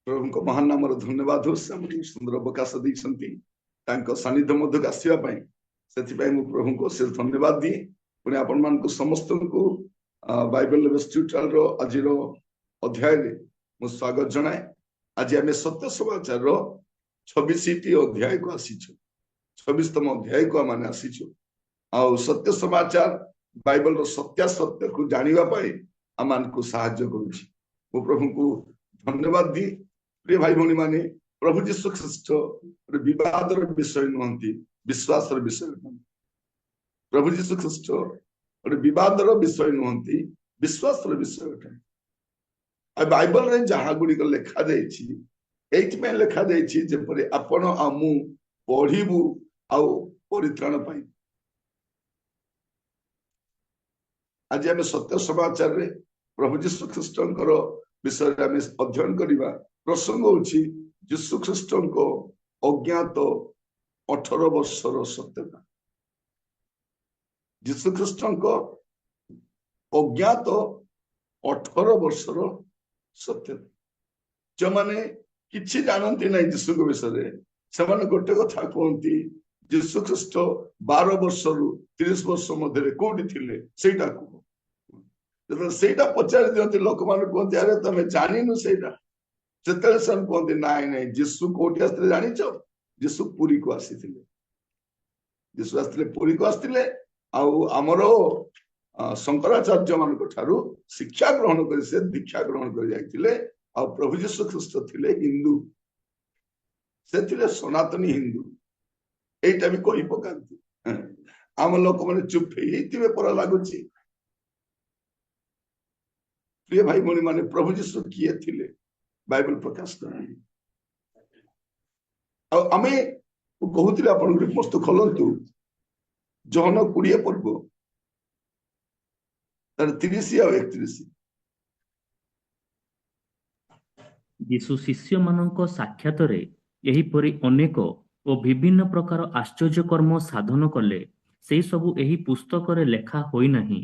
प्रभु को महान नाम धन्यवाद हो सुंदर अवकाश देते सानिध्य मध्य आसवाई से प्रभु को से धन्यवाद दिए पुणी आपण मान समस्त को बाइबल ट्यूटोरियल रो आज अध्याय मु स्वागत जनाए। आज आम सत्य समाचार 26 अध्याय को आसीचु 26तम अध्याय को आम आसीचु आ सत्य समाचार बाइबल रो सत्यासत्य को जानिबा पाई आमान को सहाय्य करूची। मु प्रभु को धन्यवाद दी। प्रिय भाई भौणी माने प्रभु जीशु ख्रीष्ट विवाद विषय नुहंती विश्वास विषय नुहंती। प्रभु जीशु ख्रीष्ट विवाद विषय नुहंती विश्वास विषय अटे। बाइबल रे जहा गुड़िक लेखा देछि लेखा देछि जेपरि आपण आ मु पढ़िबु आ परित्राण पाई। आज आम सत्य समाचार रे प्रभु जीशु ख्रीष्टंकर विषय आम अध्ययन करबा। प्रसंग होछि जीशु ख्रीष्टंको अज्ञात 18 वर्षर सत्यता। जीशु ख्रीष्टंको अज्ञात 18 वर्षर सत्यता। जो माने किछि जानती नहीं जीशु को विषय से गोटे कथा कहती जीशु ख्रीष्ट 12 वर्षरु 30 वर्ष मध्य कोठी थिले सेटा कह सेटा पचारि दियंती लोक मान कहते अरे तमे जानिनु सेटा से कहते नाई नाई जीशु कोठी आसते जानिछ जीशु पुरी को आसीथिले जीशु आसते पुरी को आसते आमर शंकराचार्य मान शिक्षा ग्रहण कर से दीक्षा ग्रहण कर जाइथिले। प्रभु जीशु ख्रीष्ट थिले हिंदू से थिले सनातनी हिंदू एटा भी कहि पकांती आम लोक माने चुप हेइतिबे पर लागुची। प्रिय भाई भौणी माने प्रभु जीशु किए थिले बाइबल प्रकाश करनी आमे कहूतिले आपन पुस्तक खोलंतु जहन 20 पर्व तार 30 आ 31। यीशु शिष्य मानक साक्षात रे यही परि अनेक ओ विभिन्न प्रकार आश्चर्य कर्म साधन कले से सबु एही पुस्तक रे लेखा होई नाही।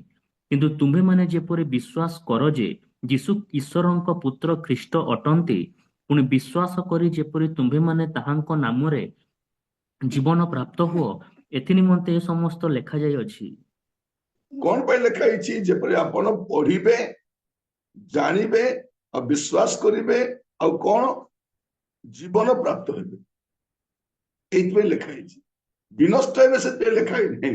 किंतु तुम्हे माने जेपरि विश्वास कर जे यीशु ईश्वरंक पुत्र ख्रीष्ट अटंती पुणी विश्वास करी जेपरि तुम्हे माने ताहांक नाम रे जीवन प्राप्त हुओ एथि निमंते समस्त लेखा जाय अछि। कोन पे लेखा अछि जेपरि आपण पढिबे जानिबे आ विश्वास करिबे आ कोन जीवन प्राप्त हेबे एथि पे लेखा अछि। विनष्ट हेबे से लेखा नै।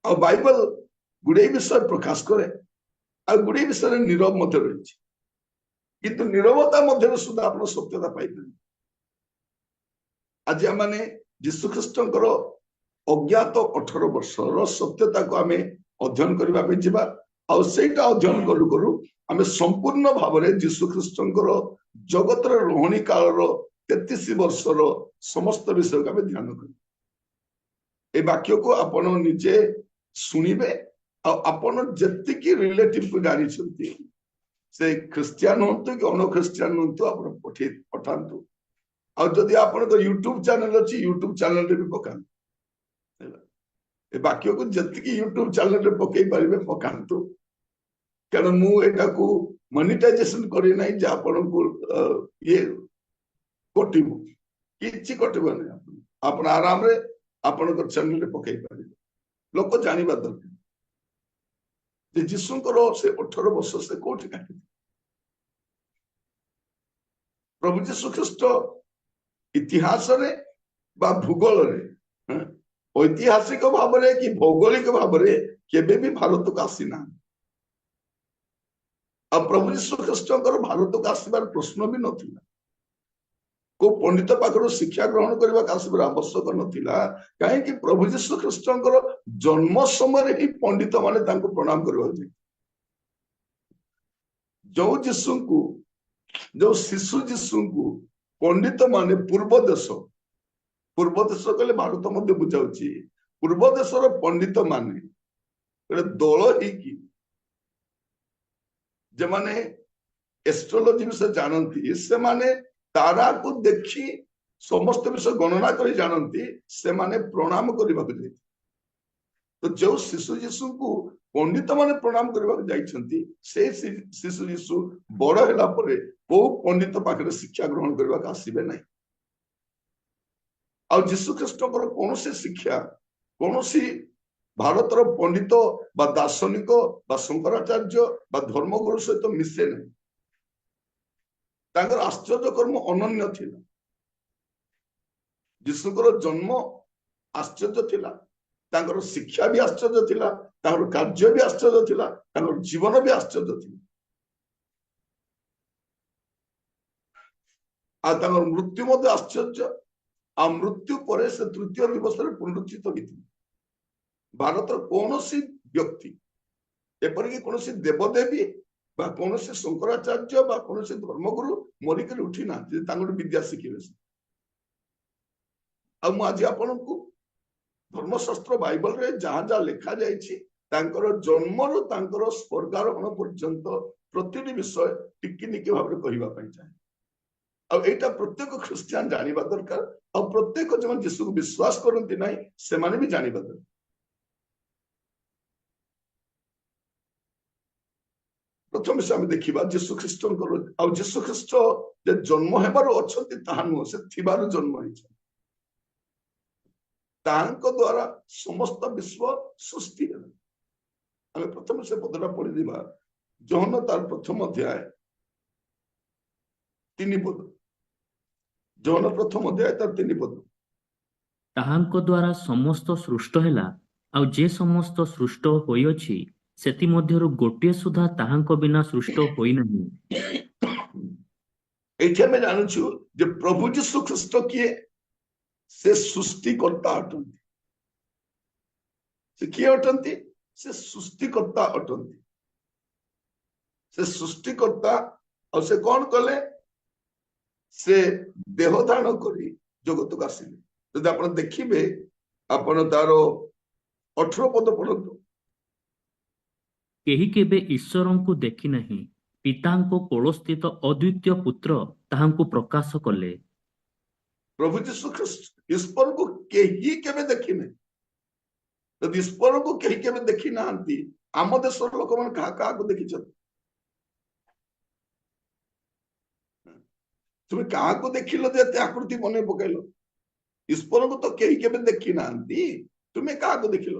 आ बाइबल गुडे विषय प्रकाश करे आ गुडे विषय नीरव मध्य रही किंतु नीरवता मध्य सुधा आप सत्यता पाई। आज आम जीशु ख्रीष्टंकर अज्ञात 18 वर्षर सत्यता को आम अध्ययन करने सेटा अध्ययन करू करू आम संपूर्ण भाव में जीशु ख्रीष्टंकर जगतर रोहणी कालर 33 वर्षर समस्त विषय को आम ध्यान कर वाक्य को आपण निजे शुणिबे आपण जेतिकी रिलेटिव को जानी से ख्रिस्टियन होतु कि अन ख्रिस्टियन होतु आपण पठांतु आ जदि आपण तो यूट्यूब चैनल अछि यूट्यूब चैनल रे भी पकांतु ए वाक्य को जेतिकी यूट्यूब चैनल रे पकई परिबे पकांतु कारण मु एटा को मोनेटाइजेशन करि नै जे आपण को ये कोटिबु किछि कोटिबो नै आपण आराम रे आपण को चैनल रे पकई परिबे लोक जानिबा दरकार जे जीशुंकर से 18 वर्ष से कोठी काटी। प्रभु जीशु ख्रीष्ट इतिहास रे बा भूगोल रे ऐतिहासिक भाव रे कि भौगोलिक भाव रे केबे भी भारत को आसीना आ प्रभु जीशु ख्रीष्टंकर भारत को आसीबार प्रश्न भी नथिला। को पंडित पाखर शिक्षा ग्रहण करबा आसबार आवश्यक नथिला कहीं प्रभु जीशु ख्रीष्टंकर जन्म समय ही पंडित माने तांको प्रणाम करबा जो जीशु को जो शिशु जीशु को पंडित माने पूर्व देश कहले भारत मध्य बुझाउची पूर्व देशर पंडित माने दल ही जे माने एस्ट्रोलॉजी विषय जानती से माने तारा को देखी समस्त विषय गणना कर जानती से माने प्रणाम करने तो जो शिशु जीशु को पंडित माने प्रणाम करबा जाइछंती से शिशु यीशु बड़ होला परे को पंडित पाखरे शिक्षा ग्रहण करबा आसीबे नहीं आ यीशु ख्रीष्टकर कौन शिक्षा कौन भारतर पंडित बा दार्शनिक बा शंकराचार्य बा धर्मगुरु सहित मिसे नहीं तांकर आश्चर्य कर्म अनन्य थिला यीशुकर जन्म आश्चर्य थिला तांकर शिक्षा भी आश्चर्य थिला तांकर कार्य भी आश्चर्य थिला तांकर जीवन भी आश्चर्य थिला आ तांकर मृत्यु मध्य आश्चर्य आ मृत्यु पर से तृतीय दिवस पुनरुत्थित होती भारत कौन व्यक्ति एपरिक कौन देवदेवी बा कौन शंकराचार्य बा कौन धर्मगुरु मरिक उठी ना विद्या शिखे आज आपण को धर्मशास्त्र बाइबल रे जहाँ जहाँ लिखा जाइछि जन्म रु स्वर्गारोहण पर्यंत प्रतिटी विषय टिकिनिकी भाव कहवा चाहे आईटा प्रत्येक ख्रिस्टियान जानिबा दरकार आ प्रत्येक जो यीशु को विश्वास करती ना से भी जानिबा दरकार प्रथम से आम देखा यीशु ख्रीष्ट यीशु ख्रीष्ट जन्म हेबार अच्छे ताहा नुह से थिबार जन्म होइछ तांको द्वारा समस्त विश्व सृष्टि है प्रथम से पदटा पढ़ी दिबा यूहन्ना तार प्रथम अध्याय 3 पद यूहन्ना प्रथम अध्याय तार 3 पद ताहांको द्वारा समस्त सृष्ट हैला आउ जे समस्त सृष्ट होइअछि सेति मध्यरु गोटिए सुधा ताहांको बिना सृष्ट होई नहीं एठी हमें जानछु जे प्रभु यीशु ख्रीष्ट किए से सृष्टिकर्ता अटंती से किए अटंती से सृष्टिकर्ता अटंती से सृष्टिकर्ता और से कौन कले से देह धारण करी जगत को आसिले जब आप देखिए आपण तार 18 पद पढ़तु केही केबे ईश्वरंकु देखि नहीं पितांको कोलस्थित अद्वितीय पुत्र ताहांको प्रकाश कले प्रभु यीशु ख्रीष्ट ईश्वर को केही केबे देखि नहीं जब ईश्वर को केही केबे देखि नांती आम देशर लोक मन कहा को देखि तुम्हें क्या को देखिल जे आकृति बने पकैल ईश्वर को तो केही केबे देखि नांती तुम्हें क्या को देखिल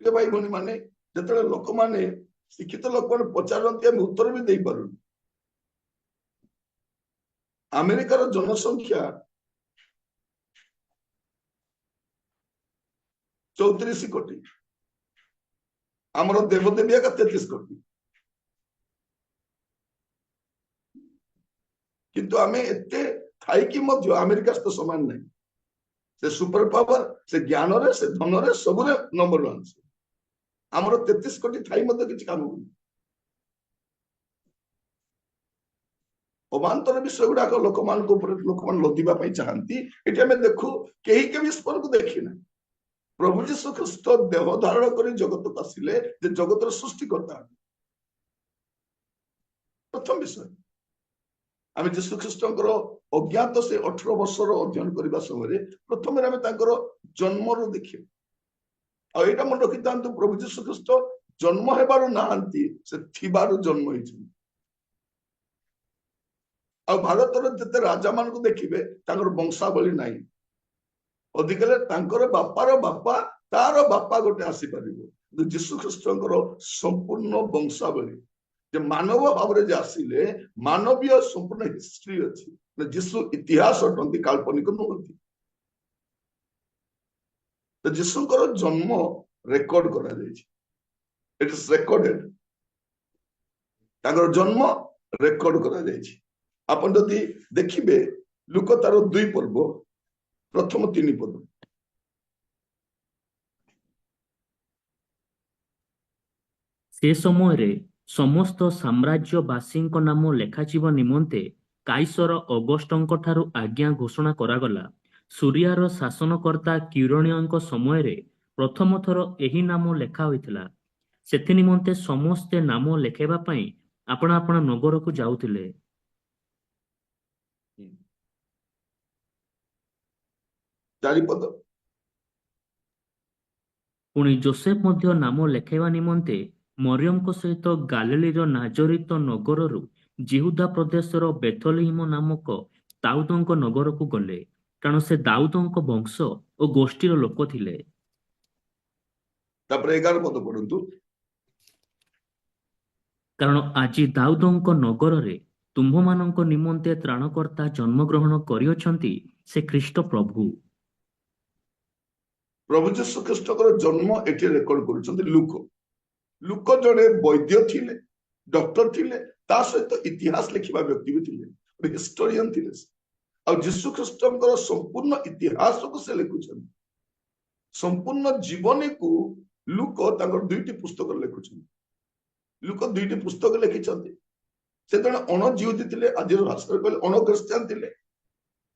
भाई भनी माने जिते लोक माने शिक्षित लोक मैंने पचारती आम उत्तर भी दे पार अमेरिकार जनसंख्या 34 कोटी आमर देवदेवी का 33 कोटी किंतु आमे एते थाई कि मध्य अमेरिका तो समान नहीं से सुपर पावर से ज्ञान रे से धन रे सब रे नंबर 1 आमर 33 कोटी थाई मध्य किछि काम होनी अमांतर विषय गुड़ाक लोक मान लदिबा चाहती ये आम देखू कहीं के ईश्वर को देखी ना प्रभु यीशु ख्रीष्ट देह धारण कर जगत को आसिले जगत सृष्टिकर्ता प्रथम विषय आम यीशु ख्रीष्ट अज्ञात से 18 वर्षर अध्ययन करने समय प्रथम जन्म रू देखिए आईटा मन रखी था प्रभु यीशु ख्रीष्ट जन्म हेबार नहांती से थिबार जन्म होइछन आ भारतर जिते राजा मान को देखिए वंशावली नाई अधिकले बापार बापा तार बापा गोटे आसीपर यीशु ख्रीष्ट संपूर्ण वंशावली जे मानव भाव में आसिले मानवीय संपूर्ण हिस्ट्री अच्छी यीशु इतिहास अटंती काल्पनिक नुहति तो यीशुकर जन्म रेकर्ड करा इट इज रेकर्डेड जन्म रेकर्ड करा आपन जदि देखिबे लुक तार 2 पर्व प्रथम 3 पद से समय रे समस्त साम्राज्यवासी नाम लेखाजिब निमंते काइसर अगस्टंक ठारू आज्ञा घोषणा करागला सूर्यार शासनकर्ता किरणीयंक समय रे प्रथम थर एही नाम लेखा होइथिला सेथि निमंते समस्ते नाम लेखेबा पई आपण आपण नगर को जाउथिले 4 पद ପୁଣି ଯୋସେଫ ମଧ୍ୟ ନାମ ଲେଖାଇବା ନିମନ୍ତେ ମରିୟମଙ୍କ ସହିତ ଗାଲିଲୀର ନାଜରିତ ନଗରରୁ ଜିହୁଦା ପ୍ରଦେଶର ବେଥଲେହେମ ନାମକ ଦାଉଦଙ୍କ ନଗରକୁ ଗଲେ, କାରଣ ସେ ଦାଉଦଙ୍କ ବଂଶ ଓ ଗୋଷ୍ଠୀର ଲୋକ ଥିଲେ। ତାପରେ 11 ପଦ ପଢନ୍ତୁ। କାରଣ ଆଜି ଦାଉଦଙ୍କ ନଗରରେ ତୁମ୍ଭମାନଙ୍କ ନିମନ୍ତେ ତ୍ରାଣକର୍ତ୍ତା ଜନ୍ମଗ୍ରହଣ କରିଅଛନ୍ତି, ସେ ଖ୍ରୀଷ୍ଟ ପ୍ରଭୁ। ପ୍ରଭୁ ଯୀଶୁ ଖ୍ରୀଷ୍ଟଙ୍କର ଜନ୍ମ ଏଠି ରେକର୍ଡ କରୁଛନ୍ତି ଲୁକ। ଲୁକ ଜଣେ ବୈଦ୍ୟ ଥିଲେ, ଡକ୍ଟର ଥିଲେ, ତା ସହିତ ଇତିହାସ ଲେଖିବା ବ୍ୟକ୍ତି ବି ଥିଲେ, ହିଷ୍ଟୋରିଆନ ଥିଲେ। ଆଉ ଯୀଶୁ ଖ୍ରୀଷ୍ଟଙ୍କର ସମ୍ପୂର୍ଣ୍ଣ ଇତିହାସକୁ ସେ ଲେଖୁଛନ୍ତି। ସମ୍ପୂର୍ଣ୍ଣ ଜୀବନୀକୁ ଲୁକ ତାଙ୍କର 2ଟି ପୁସ୍ତକ ଲେଖୁଛନ୍ତି। ଲୁକ 2ଟି ପୁସ୍ତକ ଲେଖିଛନ୍ତି। ସେ ଜଣେ ଅଣଜିହୁଦୀ ଥିଲେ, ଆଜିର ଭାଷାରେ କହିଲେ ଅଣ ଖ୍ରୀଷ୍ଟିଆନ ଥିଲେ।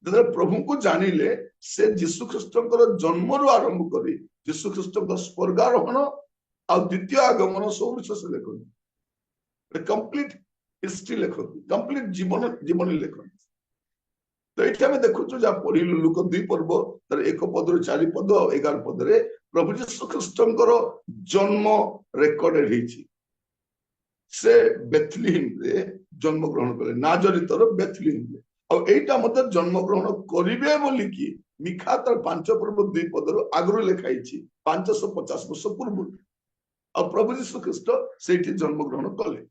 ଯେତେବେଳେ ପ୍ରଭୁଙ୍କୁ ଜାଣିଲେ, ସେ ଯୀଶୁ ଖ୍ରୀଷ୍ଟଙ୍କର ଜନ୍ମରୁ ଆରମ୍ଭ କରି ଯୀଶୁ ଖ୍ରୀଷ୍ଟଙ୍କ ସ୍ୱର୍ଗାରୋହଣ ଆଉ ଦ୍ୱିତୀୟ ଆଗମନ ସବୁ ବିଷୟ ସେ ଲେଖନ୍ତି। କମ୍ପ୍ଲିଟ ହିଷ୍ଟ୍ରି ଲେଖନ୍ତି, କମ୍ପ୍ଲିଟ ଜୀବନୀ ଲେଖନ୍ତି। ତ ଏଠି ଆମେ ଦେଖୁଛୁ ଯାହା ପଢିଲୁ ଲୁକ 2 ପର୍ବ ତାର 1 ପଦରୁ 4 ପଦ ଆଉ 11 ପଦରେ ପ୍ରଭୁ ଯୀଶୁ ଖ୍ରୀଷ୍ଟଙ୍କର ଜନ୍ମ ରେକର୍ଡ ହେଇଛି। ସେ ବେଥଲିହେମରେ ଜନ୍ମଗ୍ରହଣ କଲେ, ନାଜରିତର ବେଥଲିହେମରେ। ଆଉ ଏଇଟା ମଧ୍ୟ ଜନ୍ମଗ୍ରହଣ କରିବେ ବୋଲିକି ମିଖା ତାର 5 ପର୍ବ 2 ପଦରୁ ଆଗରୁ ଲେଖା ହେଇଛି, 550 ବର୍ଷ ପୂର୍ବରୁ। ଆଉ ପ୍ରଭୁ ଯୀଶୁ ଖ୍ରୀଷ୍ଟ ସେଇଠି ଜନ୍ମଗ୍ରହଣ କଲେ।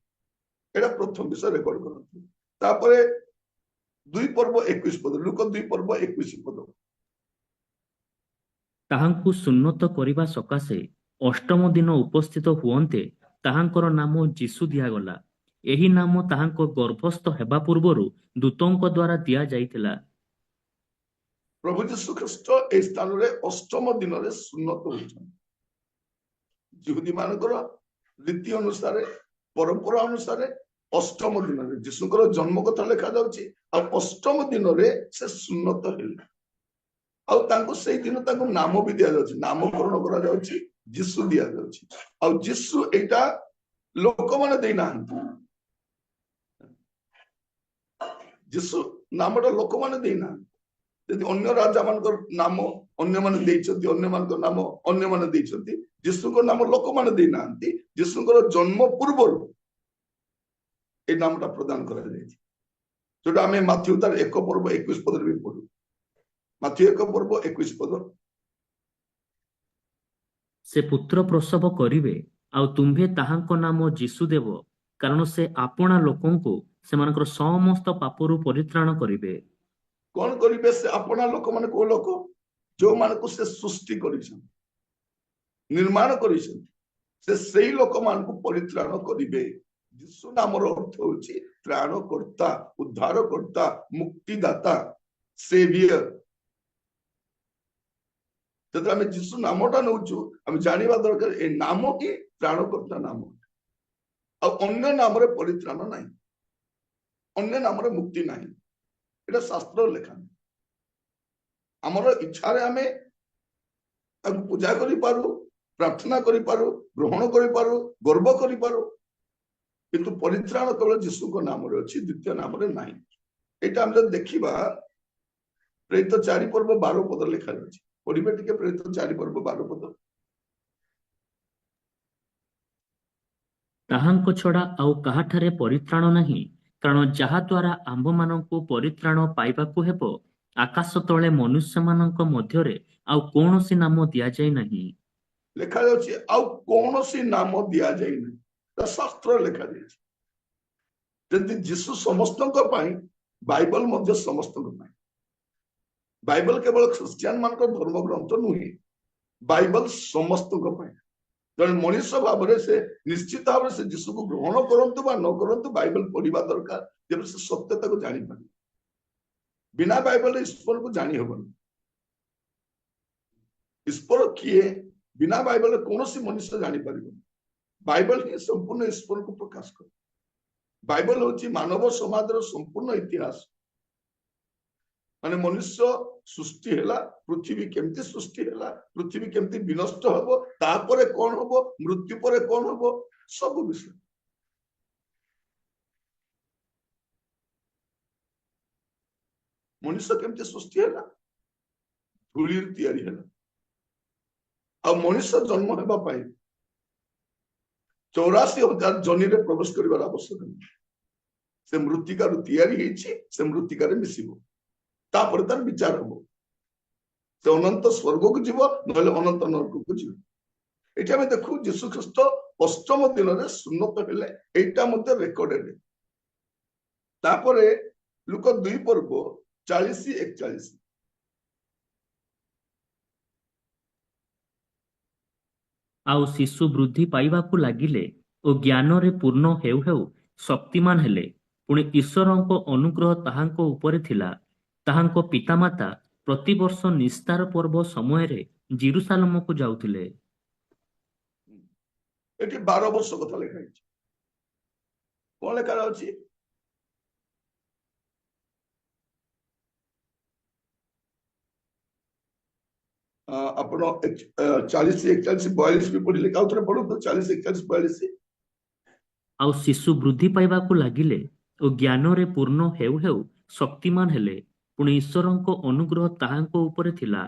ଏଇଟା ପ୍ରଥମ ବିଷୟ ରେକର୍ଡ କରନ୍ତି। ତାପରେ 2 ପର୍ବ 21 ପଦ, ଲୁକ 2 ପର୍ବ 21 ପଦ। ତାହାଙ୍କୁ ସୁନ୍ନତ କରିବା ସକାଶେ ଅଷ୍ଟମ ଦିନ ଉପସ୍ଥିତ ହୁଅନ୍ତେ ତାହାଙ୍କର ନାମ ଯୀଶୁ ଦିଆଗଲା। ଏହି ନାମ ତାହାଙ୍କ ଗର୍ଭସ୍ଥ ହେବା ପୂର୍ବରୁ ଦୂତଙ୍କ ଦ୍ୱାରା ଦିଆଯାଇଥିଲା। ପ୍ରଭୁ ଯୀଶୁ ଖ୍ରୀଷ୍ଟ ଏହି ସ୍ଥାନରେ ଅଷ୍ଟମ ଦିନରେ ସୁନ୍ନତ ହଉଛନ୍ତି। ଯିହୁଦୀ ମାନଙ୍କର ରୀତି ଅନୁସାରେ, ପରମ୍ପରା ଅନୁସାରେ ଅଷ୍ଟମ ଦିନରେ ଯୀଶୁଙ୍କର ଜନ୍ମ କଥା ଲେଖାଯାଉଛି, ଆଉ ଅଷ୍ଟମ ଦିନରେ ସେ ସୁନ୍ନତ ହେଲେ। ଆଉ ତାଙ୍କୁ ସେଇ ଦିନ ତାଙ୍କୁ ନାମ ବି ଦିଆଯାଉଛି, ନାମକରଣ କରାଯାଉଛି, ଯୀଶୁ ଦିଆଯାଉଛି। ଆଉ ଯୀଶୁ ଏଇଟା ଲୋକମାନେ ଦେଇନାହାନ୍ତି। ଯୀଶୁ ନାମଟା ଲୋକମାନେ ଦେଇନାହାନ୍ତି। ଯଦି ଅନ୍ୟ ରାଜା ମାନଙ୍କର ନାମ ଅନ୍ୟମାନେ ଦେଇଛନ୍ତି, ଅନ୍ୟମାନଙ୍କ ନାମ ଅନ୍ୟମାନେ ଦେଇଛନ୍ତି, ଯୀଶୁଙ୍କ ନାମ ଲୋକମାନେ ଦେଇନାହାନ୍ତି। ଯୀଶୁଙ୍କର ଜନ୍ମ ପୂର୍ବରୁ এই নামটা প্রদান করা ଯାଇଛି, ଯୋଉଟା ଆମେ ମାଥ୍ୟୁ ତାର 1 ପର୍ବ 21 ପଦରେ ବି ପଢୁ। ମାଥ୍ୟୁ 1 ପର୍ବ 21 ପଦ। ସେ ପୁତ୍ର ପ୍ରସବ କରିବେ, ଆଉ ତୁମ୍ଭେ ତାହାଙ୍କ ନାମ ଯୀଶୁ ଦେବ, କାରଣ ସେ ଆପଣା ଲୋକଙ୍କୁ ସେମାନଙ୍କର ସମସ୍ତ ପାପରୁ ପରିତ୍ରାଣ କରିବେ। କଣ କରିବେ? ସେ ଆପଣା ଲୋକମାନେ କୋଉ ଲୋକ? ଯୋଉମାନଙ୍କୁ ସେ ସୃଷ୍ଟି କରିଛନ୍ତି, ନିର୍ମାଣ କରିଛନ୍ତି, ସେ ସେଇ ଲୋକମାନଙ୍କୁ ପରିତ୍ରାଣ କରିବେ। ଯୀଶୁ ନାମର ଅର୍ଥ ହଉଛି ତ୍ରାଣକର୍ତ୍ତା, ଉଦ୍ଧାରକର୍ତ୍ତା, ମୁକ୍ତିଦାତା, ସେଭିୟର। ଯେତେବେଳେ ଆମେ ଯୀଶୁ ନାମଟା ନେଉଛୁ, ଆମେ ଜାଣିବା ଦରକାର ଏ ନାମ ହିଁ ତ୍ରାଣକର୍ତ୍ତା ନାମ। ଆଉ ଅନ୍ୟ ନାମରେ ପରିତ୍ରାଣ ନାହିଁ, ଅନ୍ୟ ନାମରେ ମୁକ୍ତି ନାହିଁ। ଏଟା ଶାସ୍ତ୍ର ଲେଖା। ଆମର ଇଚ୍ଛାରେ ଆମେ ତାକୁ ପୂଜା କରିପାରୁ, ପ୍ରାର୍ଥନା କରିପାରୁ, ଗ୍ରହଣ କରିପାରୁ, ଗର୍ବ କରିପାରୁ, କିନ୍ତୁ ପରିତ୍ରାଣ କେବଳ ଯୀଶୁଙ୍କ ନାମରେ ଅଛି, ଦ୍ୱିତୀୟ ନାମରେ ନାହିଁ। ଏଇଟା ଆମେ ଯଦି ଦେଖିବା ପ୍ରେରିତ 4 ପର୍ବ 12 ପଦ ଲେଖାଯାଉଛି। ପଢିବେ ଟିକେ ପ୍ରେରିତ 4 ପର୍ବ 12 ପଦ। ତାହାଙ୍କ ଛଡା ଆଉ କାହାଠାରେ ପରିତ୍ରାଣ ନାହିଁ, କାରଣ ଯାହା ଦ୍ୱାରା ଆମ୍ଭମାନଙ୍କୁ ପରିତ୍ରାଣ ପାଇବାକୁ ହେବ, ଆକାଶ ତଳେ ମନୁଷ୍ୟମାନଙ୍କ ମଧ୍ୟରେ ଆଉ କୌଣସି ନାମ ଦିଆଯାଇ ନାହିଁ। ଲେଖାଯାଉଛି ଆଉ କୌଣସି ନାମ ଦିଆଯାଇନାହିଁ, ଶାସ୍ତ୍ର ଲେଖାଯାଇଛି। ଯେମିତି ଯୀଶୁ ସମସ୍ତଙ୍କ ପାଇଁ, ବାଇବଲ ମଧ୍ୟ ସମସ୍ତଙ୍କ ପାଇଁ। ବାଇବଲ କେବଳ ଖ୍ରୀଷ୍ଟିଆନ ମାନଙ୍କ ଧର୍ମ ଗ୍ରନ୍ଥ ନୁହେଁ, ବାଇବଲ ସମସ୍ତଙ୍କ ପାଇଁ। ଜଣେ ମଣିଷ ଭାବରେ ସେ ନିଶ୍ଚିତ ଭାବରେ ସେ ଯୀଶୁକୁ ଗ୍ରହଣ କରନ୍ତୁ ବା ନ କରନ୍ତୁ, ବାଇବଲ ପଢିବା ଦରକାର, ଯେବେ ସେ ସତ୍ୟତାକୁ ଜାଣିପାରିବେ। ବିନା ବାଇବଲରେ ଈଶ୍ୱରକୁ ଜାଣି ହବନି। ଈଶ୍ୱର କିଏ ବିନା ବାଇବଲରେ କୌଣସି ମନୁଷ୍ୟ ଜାଣିପାରିବନି। ବାଇବଲ ହିଁ ସମ୍ପୂର୍ଣ୍ଣ ଈଶ୍ୱରକୁ ପ୍ରକାଶ କରେ। ବାଇବଲ ହଉଛି ମାନବ ସମାଜର ସମ୍ପୂର୍ଣ୍ଣ ଇତିହାସ। ମାନେ ମନୁଷ୍ୟ ସୃଷ୍ଟି ହେଲା, ପୃଥିବୀ କେମିତି ସୃଷ୍ଟି ହେଲା, ପୃଥିବୀ କେମିତି ବିନଷ୍ଟ ହବ, ତାପରେ କଣ ହବ, ମୃତ୍ୟୁ ପରେ କଣ ହବ, ସବୁ ବିଷୟ। ମନୁଷ୍ୟ କେମିତି ସୃଷ୍ଟି ହେଲା, ଧୂଳିରୁ ତିଆରି ହେଲା, ଆଉ ମଣିଷ ଜନ୍ମ ହେବା ପାଇଁ 84,000 ଜନିରେ ପ୍ରବେଶ କରିବାର ଆବଶ୍ୟକ ନାହିଁ। ସେ ମୃତ୍ତିକାରୁ ତିଆରି ହେଇଛି, ସେ ମୃତ୍ତିକାରେ ମିଶିବ, ତାପରେ ତାର ବିଚାର ହବ। ସେ ଅନନ୍ତ ସ୍ୱର୍ଗକୁ ଯିବ, ନହେଲେ ଅନନ୍ତ ନରକକୁ ଯିବ। ଏଠି ଆମେ ଦେଖୁ ଯୀଶୁ ଖ୍ରୀଷ୍ଟ ଅଷ୍ଟମ ଦିନରେ ସୁନ୍ନତ ହେଲେ, ଏଇଟା ମଧ୍ୟ ରେକର୍ଡେଡ। ତାପରେ ଲୁକ 2 ପର୍ବ 40-41। ଆଉ ଶିଶୁ ବୃଦ୍ଧି ପାଇବାକୁ ଲାଗିଲେ ଓ ଜ୍ଞାନରେ ପୂର୍ଣ୍ଣ ହେଉ ହେଉ ଶକ୍ତିମାନ ହେଲେ। ପୁଣି ଈଶ୍ୱରଙ୍କ ଅନୁଗ୍ରହ ତାହାଙ୍କ ଉପରେ ଥିଲା। ତାହାଙ୍କ ପିତାମାତା ପ୍ରତିବର୍ଷ ନିସ୍ତାର ପର୍ବ ସମୟରେ ଜିରୁସାଲମକୁ ଯାଉଥିଲେ। ଏଠି 12 ବର୍ଷ କଥା ଲେଖା ହେଇଛି। କଣ ଲେଖା ଅଛି? ଆପଣ 40-41-42 ବି ପଢିଲେ, ଆଉ ଥରେ ପଢନ୍ତୁ 40-41-42। ଆଉ ଶିଶୁ ବୃଦ୍ଧି ପାଇବାକୁ ଲାଗିଲେ ଓ ଜ୍ଞାନରେ ପୂର୍ଣ୍ଣ ହେଉ ହେଉ ଶକ୍ତିମାନ ହେଲେ। ପୁଣି ଈଶ୍ୱରଙ୍କ ଅନୁଗ୍ରହ ତାହାଙ୍କ ଉପରେ ଥିଲା।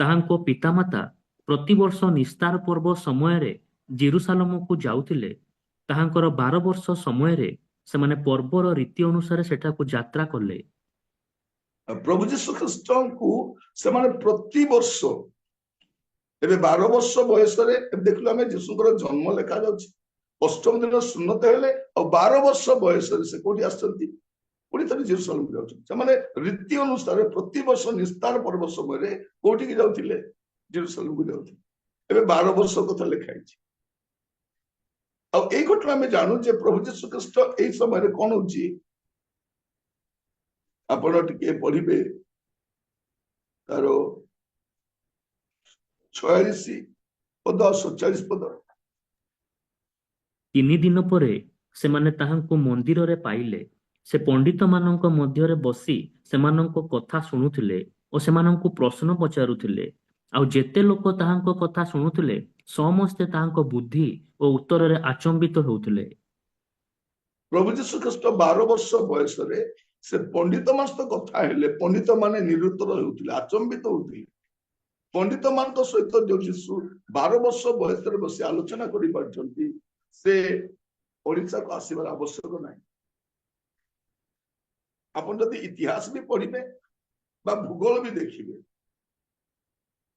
ତାହାଙ୍କ ପିତାମାତା ପ୍ରତିବର୍ଷ ନିସ୍ତାର ପର୍ବ ସମୟରେ ଜିରୁସାଲମକୁ ଯାଉଥିଲେ। ତାହାଙ୍କର 12 ବର୍ଷ ସମୟରେ ସେମାନେ ପର୍ବର ରୀତି ଅନୁସାରେ ସେଠାକୁ ଯାତ୍ରା କଲେ। ପ୍ରଭୁ ଯୀଶୁ ଖ୍ରୀଷ୍ଟଙ୍କୁ ସେମାନେ ପ୍ରତିବର୍ଷ, ଏବେ 12 ବର୍ଷ ବୟସରେ, ଦେଖିଲୁ ଆମେ ଯୀଶୁଙ୍କର ଜନ୍ମ ଲେଖା ଯାଉଛି, ଅଷ୍ଟମ ଦିନ ସୁନ୍ନତ ହେଲେ, ଆଉ 12 ବର୍ଷ ବୟସରେ ସେ କୋଉଠି ଆସିଛନ୍ତି? ପୁଣି ଥରେ ଜେରୁସାଲେମ ଯାଉଛନ୍ତି। ସେମାନେ ରୀତି ଅନୁସାରେ ପ୍ରତିବର୍ଷ ନିସ୍ତାର ପର୍ବ ସମୟରେ କୋଉଠିକି ଯାଉଥିଲେ? ଜେରୁସାଲେମକୁ ଯାଉଥିଲେ। ଏବେ 12 ବର୍ଷ କଥା ଲେଖା ହେଇଛି। ଆଉ ଏଇ ଘଟଣା ଆମେ ଜାଣୁ ଯେ ପ୍ରଭୁ ଯୀଶୁ ଖ୍ରୀଷ୍ଟ ଏଇ ସମୟରେ କଣ ହଉଛି, ଆପଣ ଟିକେ ପଢିବେ ତାର 46 ପଦ 47 ପଦ। 3 ଦିନ ପରେ ସେମାନେ ତାହାଙ୍କୁ ମନ୍ଦିରରେ ପାଇଲେ। ସେ ପଣ୍ଡିତମାନଙ୍କ ମଧ୍ୟରେ ବସି ସେମାନଙ୍କ କଥା ଶୁଣୁଥିଲେ ଓ ସେମାନଙ୍କୁ ପ୍ରଶ୍ନ ପଚାରୁଥିଲେ। ଆଉ ଯେତେ ଲୋକ ତାହାଙ୍କ କଥା ଶୁଣୁଥିଲେ, ସମସ୍ତେ ତାହାଙ୍କ ବୁଦ୍ଧି ଓ ଉତ୍ତରରେ ଆଚମ୍ବିତ ହେଉଥିଲେ। ପ୍ରଭୁ ଯୀଶୁ ଖ୍ରୀଷ୍ଟ 12 ବର୍ଷ ବୟସରେ ସେ ପଣ୍ଡିତ ମାନଙ୍କ ସହିତ କଥା ହେଲେ, ପଣ୍ଡିତ ମାନେ ନିରୁତ୍ତର ହେଉଥିଲେ, ଆଚମ୍ବିତ ହଉଥିଲେ। ପଣ୍ଡିତ ମାନଙ୍କ ସହିତ ଯୋଉ ଯୀଶୁ 12 ବର୍ଷ ବୟସରେ ବସି ଆଲୋଚନା କରିପାରୁଛନ୍ତି, ସେ ଓଡିଶାକୁ ଆସିବାର ଆବଶ୍ୟକ ନାହିଁ। ଆପଣ ଯଦି ଇତିହାସ ବି ପଢିବେ ବା ଭୂଗୋଳ ବି ଦେଖିବେ,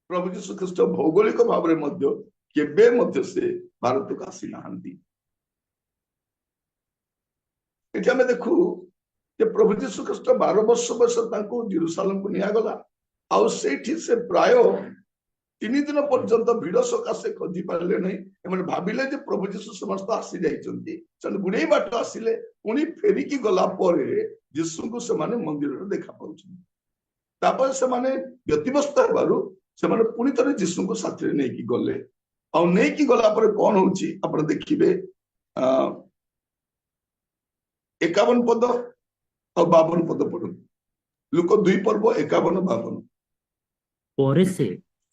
ପ୍ରଭୁ ଯୀଶୁ ଖ୍ରୀଷ୍ଟ ଭୌଗୋଳିକ ଭାବରେ ମଧ୍ୟ କେବେ ମଧ୍ୟ ସେ ଭାରତକୁ ଆସିନାହାନ୍ତି। ଏଠି ଆମେ ଦେଖୁ ଯେ ପ୍ରଭୁ ଯୀଶୁ ଖ୍ରୀଷ୍ଟ 12 ବର୍ଷ ବୟସରେ ତାଙ୍କୁ ଜେରୁସାଲେମକୁ ନିଆଗଲା। ଆଉ ସେଇଠି ସେ ପ୍ରାୟ 3 ଦିନ ପର୍ଯ୍ୟନ୍ତ ଭିଡ ସକାଶେ ଖୋଜି ପାରିଲେ ନାହିଁ। ଏମାନେ ଭାବିଲେ ଯେ ପ୍ରଭୁ ଯୀଶୁ ସମସ୍ତ ଆସି ଯାଇଛନ୍ତି, ସେମାନେ ଗୁଡେଇ ବାଟ ଆସିଲେ, ପୁଣି ଫେରିକି ଗଲା ପରେ ଯୀଶୁଙ୍କୁ ସେମାନେ ମନ୍ଦିରରେ ଦେଖା ପାଉଛନ୍ତି। ତାପରେ ସେମାନେ ବ୍ୟତିବ୍ୟସ୍ତ ହେବାରୁ ସେମାନେ ପୁଣି ଥରେ ଯୀଶୁଙ୍କୁ ସାଥିରେ ନେଇକି ଗଲେ। ଆଉ ନେଇକି ଗଲା ପରେ କଣ ହଉଛି ଆପଣ ଦେଖିବେ, 51 ପଦ ଆଉ 52 ପଦ ପଢନ୍ତୁ। ଲୁକ 2 ପର୍ବ 51-52। ପରେ ସେ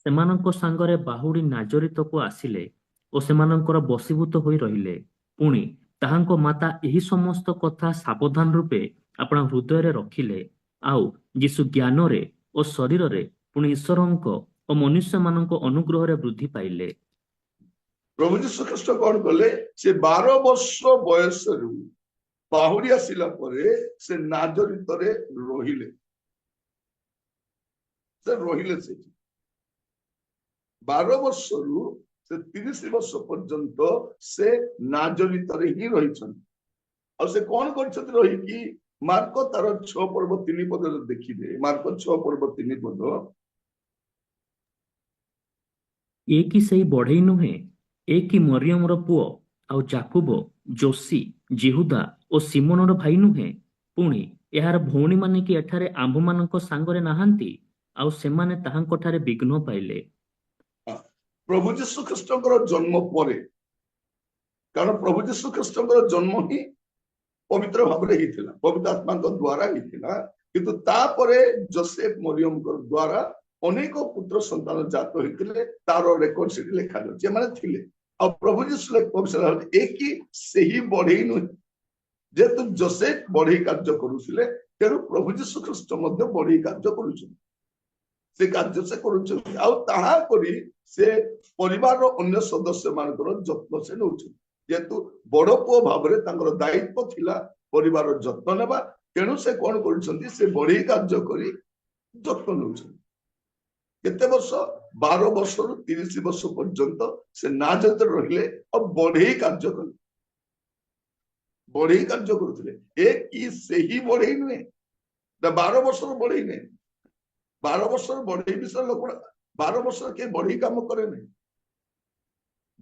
ସେମାନଙ୍କ ସାଙ୍ଗରେ ବାହୁଡ଼ି ନାଜରିତକୁ ଆସିଲେ ଓ ସେମାନଙ୍କର ବଶୀଭୂତ ହୋଇ ରହିଲେ। ପୁଣି ତାହାଙ୍କ ମାତା ଏହି ସମସ୍ତ କଥା ସାବଧାନ ରୂପେ ଆପଣା ହୃଦୟରେ ରଖିଲେ। ଆଉ ଯୀଶୁ ଜ୍ଞାନରେ ଓ ଶରୀରରେ ପୁଣି ଈଶ୍ୱରଙ୍କ ଓ ମନୁଷ୍ୟମାନଙ୍କ ଅନୁଗ୍ରହରେ ବୃଦ୍ଧି ପାଇଲେ। ପ୍ରଭୁ ଯୀଶୁ ଖ୍ରୀଷ୍ଟ କଣ କଲେ, ସେ 12 ବର୍ଷ ବୟସରୁ ବାହୁଡି ଆସିଲା ପରେ ସେ ନାଜରିତରେ ରହିଲେ। ସେ ରହିଲେ ସେଠି 12 ବର୍ଷରୁ ସେ 30 ବର୍ଷ ପର୍ଯ୍ୟନ୍ତ ସେ ନାଜରିତରେ ହିଁ ରହିଛନ୍ତି। ଆଉ ସେ କଣ କରିଛନ୍ତି ରହିକି? ମାର୍କ ତାର 6 ପର୍ବ 3 ପଦ ଦେଖିବେ, ମାର୍କ 6 ପର୍ବ 3 ପଦ। ଏ କି ସେଇ ବଢେଇ ନୁହେଁ? ଏ କି ମରିୟମର ପୁଅ, ଆଉ ଯାକୁବ, ଯୋଶୀ, ଜିହୁଦା ଓ ସିମୋନର ଭାଇ ନୁହେଁ? ପୁଣି ଏହାର ଭଉଣୀମାନେ କି ଏଠାରେ ଆମ୍ଭମାନଙ୍କ ସାଙ୍ଗରେ ନାହାନ୍ତି? ଆଉ ସେମାନେ ତାହାଙ୍କଠାରେ ବିଘ୍ନ ପାଇଲେ। ପ୍ରଭୁ ଯୀଶୁ ଖ୍ରୀଷ୍ଟଙ୍କର ଜନ୍ମ ପରେ, କାରଣ ପ୍ରଭୁ ଯୀଶୁ ଖ୍ରୀଷ୍ଟଙ୍କର ଜନ୍ମ ହିଁ ପବିତ୍ର ଭାବରେ ହେଇଥିଲା, ପବିତ୍ର ଆତ୍ମାଙ୍କ ଦ୍ଵାରା ହେଇଥିଲା। କିନ୍ତୁ ତାପରେ ଯୋସେଫ ମରିୟମଙ୍କ ଦ୍ଵାରା ଅନେକ ପୁତ୍ର ସନ୍ତାନ ଜାତ ହେଇଥିଲେ, ତାର ରେକର୍ଡ ସେଠି ଲେଖାଯାଉଛି, ଏମାନେ ଥିଲେ। ଆଉ ପ୍ରଭୁ ଯୀଶୁ ଏ କି ସେହି ବଢେଇ ନୁହେଁ? ଯେହେତୁ ଯୋସେଫ ବଢେଇ କାର୍ଯ୍ୟ କରୁଥିଲେ, ତେଣୁ ପ୍ରଭୁ ଯୀଶୁ ଖ୍ରୀଷ୍ଟ ମଧ୍ୟ ବଢେଇ କାର୍ଯ୍ୟ କରୁଛନ୍ତି। से कार्य से करुछन आउ ताहा करी से परिवार अन्य सदस्य मानकर जत्न से नउछन जेतु बड़ पुओ भाबरे तांकर दायित्व थिला परिवार जत्न नेबा तेणु से कोन करुछन से बड़ी कार्य करी जत्न नउछन केते वर्ष 12 वर्ष रु 30 वर्ष पर्यंत से नाजत रहिले और बढ़ई कार्य कले बढ़ई कार्य करुଥିଲେ ए की सही बढ़ई नुहे 12 वर्ष बढ़ई नहीं 12 वर्ष बढ़ई विषय लोक 12 वर्ष के बढ़ई काम करे नहीं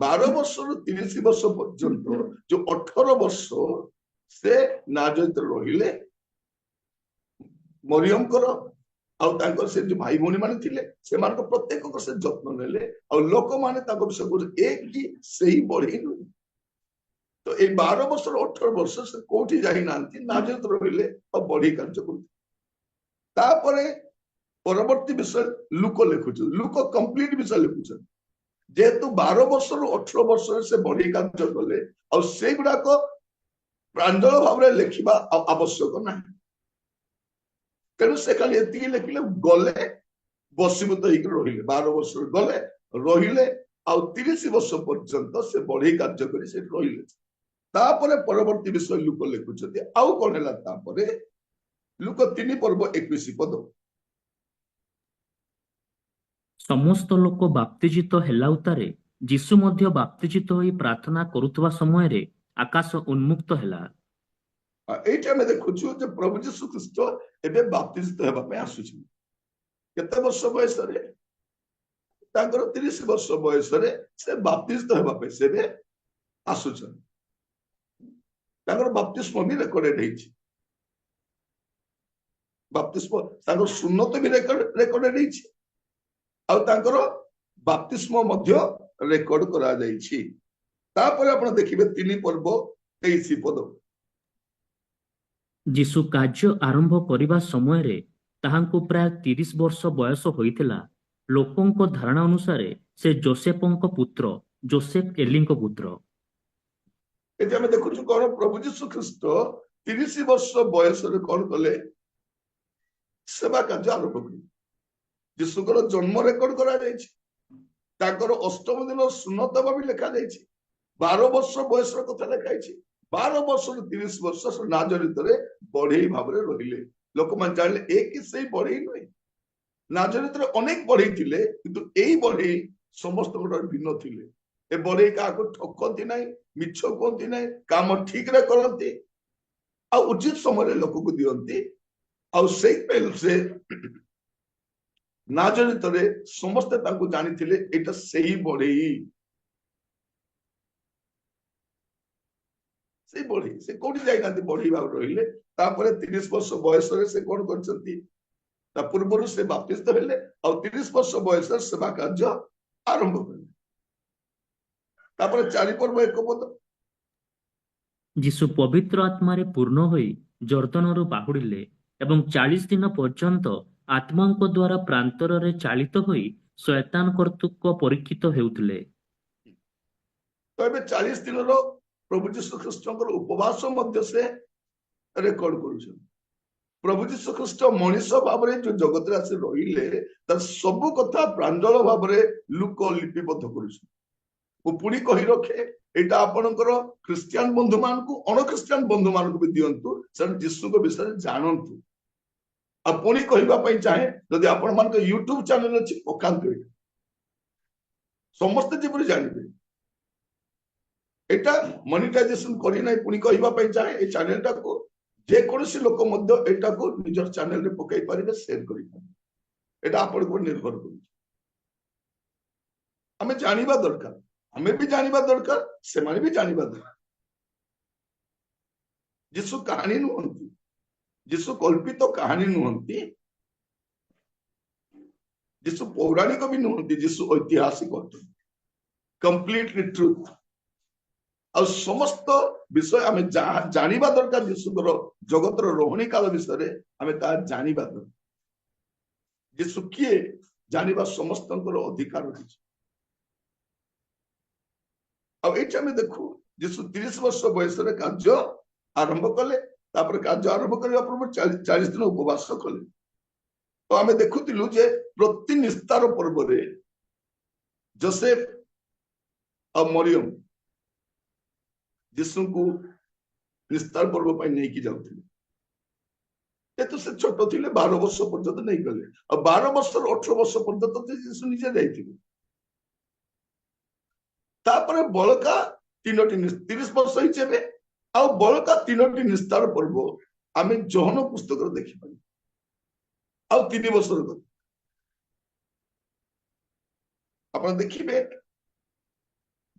12 वर्ष रु 30 वर्ष पर्यंत जो 18 वर्ष से नाजत रहिले मरियम करो आउ तांकर से जो भाई भौणी माने थिले से मान को प्रत्येक को से जत्न नेले और लोक माने ताको विषय को एक की सही बढ़ी नु तो ए 12 वर्ष 18 वर्ष से कोठी जाई नांती नाजत रहिले और बढ़ी कार्य करु तापरे परवर्ती विषय लुक लिखुछ लुक कंप्लीट विषय लिखुछ जेतु 12 वर्ष 18 वर्ष से बढ़ी कार्य कले और से गुडा को प्रांजल भाव लिखिबा आवश्यक नाही तेणु से खाली एति लिखिले गले बसीभूत होकर रहिले 12 वर्ष गले रहिले आ 30 वर्ष पर्यंत से बढ़ई कार्य करी से रहिले तापरे परवर्ती विषय लुक लिखुछथि आउ कोन हला तापरे लुक 3 पर्व 21 पद समस्त लोक बाप्तिजित हेला उतारे जीसु मध्य बाप्तिजित होई प्रार्थना करुवा समय रे आकाश उन्मुक्त हेला एटा में देखुछु जे प्रभु यीशु ख्रीष्ट एबे बाप्तिजित हेबा पे आसुछि केते वर्ष बयस रे तांकर 30 वर्ष बयस रे से बाप्तिजित हेबा पे सेबे आसुछन तांकर बाप्तिस्म भी रेकर्डेड हेछि बाप्तिस्म तांकर सुन्नत भी रेकर्डेड हेछि आ तांकर बाप्तिस्म मध्य रेकर्ड करा जाइछि तापर आपण देखिबे 3 पर्व 23 पद जीसु कार्य आरंभ करिबा समय रे ताहांकु प्राय 30 वर्ष बयस होइथिला लोकंको धारणा अनुसार से जोसेफंको पुत्र जोसेफ एलिंको पुत्र एते हम देखुछु कोन प्रभु यीशु ख्रीष्ट 30 वर्ष बयस रे कोन कले सेवा कार्य आरंभ कले यीशुकर जन्म रेकर्ड करा जाइछि ताकर अष्टम दिन सुन्नत भी लिखा जाइछि 12 वर्ष बयस रे कथा लिखाइछि 12 वर्ष 30 वर्ष नाजरित रे बढ़ई भाव रे रहिले लोक मान जानले एक ही सही बढ़ई नै नाजरित रे अनेक बढ़ई थिले किंतु एई बढ़ई समस्त गोटे भिन्न थिले ए बढ़ई का को ठकती नै मिछ कोंती नै काम ठीक रे करंती आ उचित समय रे लोक को दियंती आ सेई पेल से नाजरित रे समस्त तांको जानिथिले एटा सही बढ़ई से बढ़ी से कोठी जाई नांती बढ़ी भाव रहिले तापरे 30 वर्ष बयस रे से कोन करचंती ता पूर्वरु से बाप्तिस्म हेले और 30 वर्ष बयस रे सेवा कार्य आरंभ कले तापरे 4 पर्व 1 पद जीसु पवित्र आत्मा रे पूर्ण होई जर्दन रु बाहुडिले एवं 40 दिन पर्यंत आत्मांको द्वारा प्रांतर रे चालित होई शैतान कर्तृत्व परीक्षित हेउथिले तो एबे 40 दिन रो प्रभु यीशु ख्रीष्टकर उपवास मध्य से रेकर्ड करुछन प्रभु यीशु ख्रीष्ट मनीष भाव रे जो जगत रे आसी रहिले त सब कथा प्रांजल भाव रे लुक लिपिबद्ध करुछन ओ पुणी कहि रखे एटा आपनकर क्रिश्चियन बंधु मान को अन क्रिश्चियन बंधु मान को भी दियंतु सर यीशु को विषय जानंतु आ पुणी कहिबा पई चाहे जदि आपन मान को YouTube चैनल अछि पकांतु समस्त जेपरि जानिबे एटा मोनेटाइजेशन करी नै पुणी कहिबा पई चाहे ए चैनल टा को जे कोनसी लोक मध्य एटा को निजर चैनल रे पकाई परिबे शेयर करि एटा आपन को निर्भर करू हमें जानिबा दरकार हमें भी जानिबा दरकार से माने भी जानिबा दरकार यीशु कहानी नुहंती यीशु कल्पित कहानी नुहंती यीशु पौराणिक भी नुहंती यीशु ऐतिहासिक होते कंप्लीटली ट्रुथ और समस्त विषय आम जानिबा दरकार यीशुकर जगतर रोहणी काल विषय आम ता जानिबा दरकार यीशु किए जानिबा समस्तंकर अधिकार रही अब ये आम देखू यीशु 30 वर्ष बयस कार्य आरंभ कले कार्य आरंभ करने 40 दिन उपवास कले तो आम देखुलु जे प्रति निस्तार पर्व जोसेफ और मरियम यीशु को निस्तार पर्व पर नहीं जाऊे तो से छोट थे 12 वर्ष पर्यंत नहीं गले और 12 वर्ष 18 वर्ष पर्यंत यीशु निजे जापर बड़का 30 वर्ष ही आ बड़का 3टी निस्तार पर्व आम जहन पुस्तक देखिपर आ 3 वर्ष आप देखिए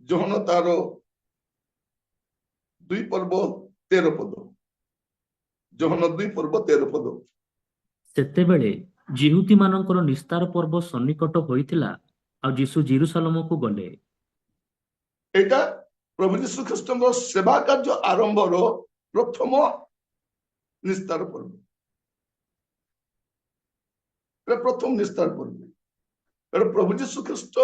जहन तार 2 पर्व 13 पद जहन 2 पर्व 13 पद ସେତେବେଳେ ଜିହୁଦୀମାନଙ୍କର ନିସ୍ତାର ପର୍ବ ସନ୍ନିକଟ ହୋଇଥିଲା ଆଉ ଯୀଶୁ ଜେରୁସାଲେମକୁ ଗଲେ। ଏଇଟା ପ୍ରଭୁ ଯୀଶୁ ଖ୍ରୀଷ୍ଟଙ୍କ ସେବା କାର୍ଯ୍ୟ ଆରମ୍ଭର ପ୍ରଥମ ନିସ୍ତାର ପର୍ବ। ଏଟା ପ୍ରଥମ ନିସ୍ତାର ପର୍ବ। ଏଟା ପ୍ରଭୁ ଯୀଶୁ ଖ୍ରୀଷ୍ଟ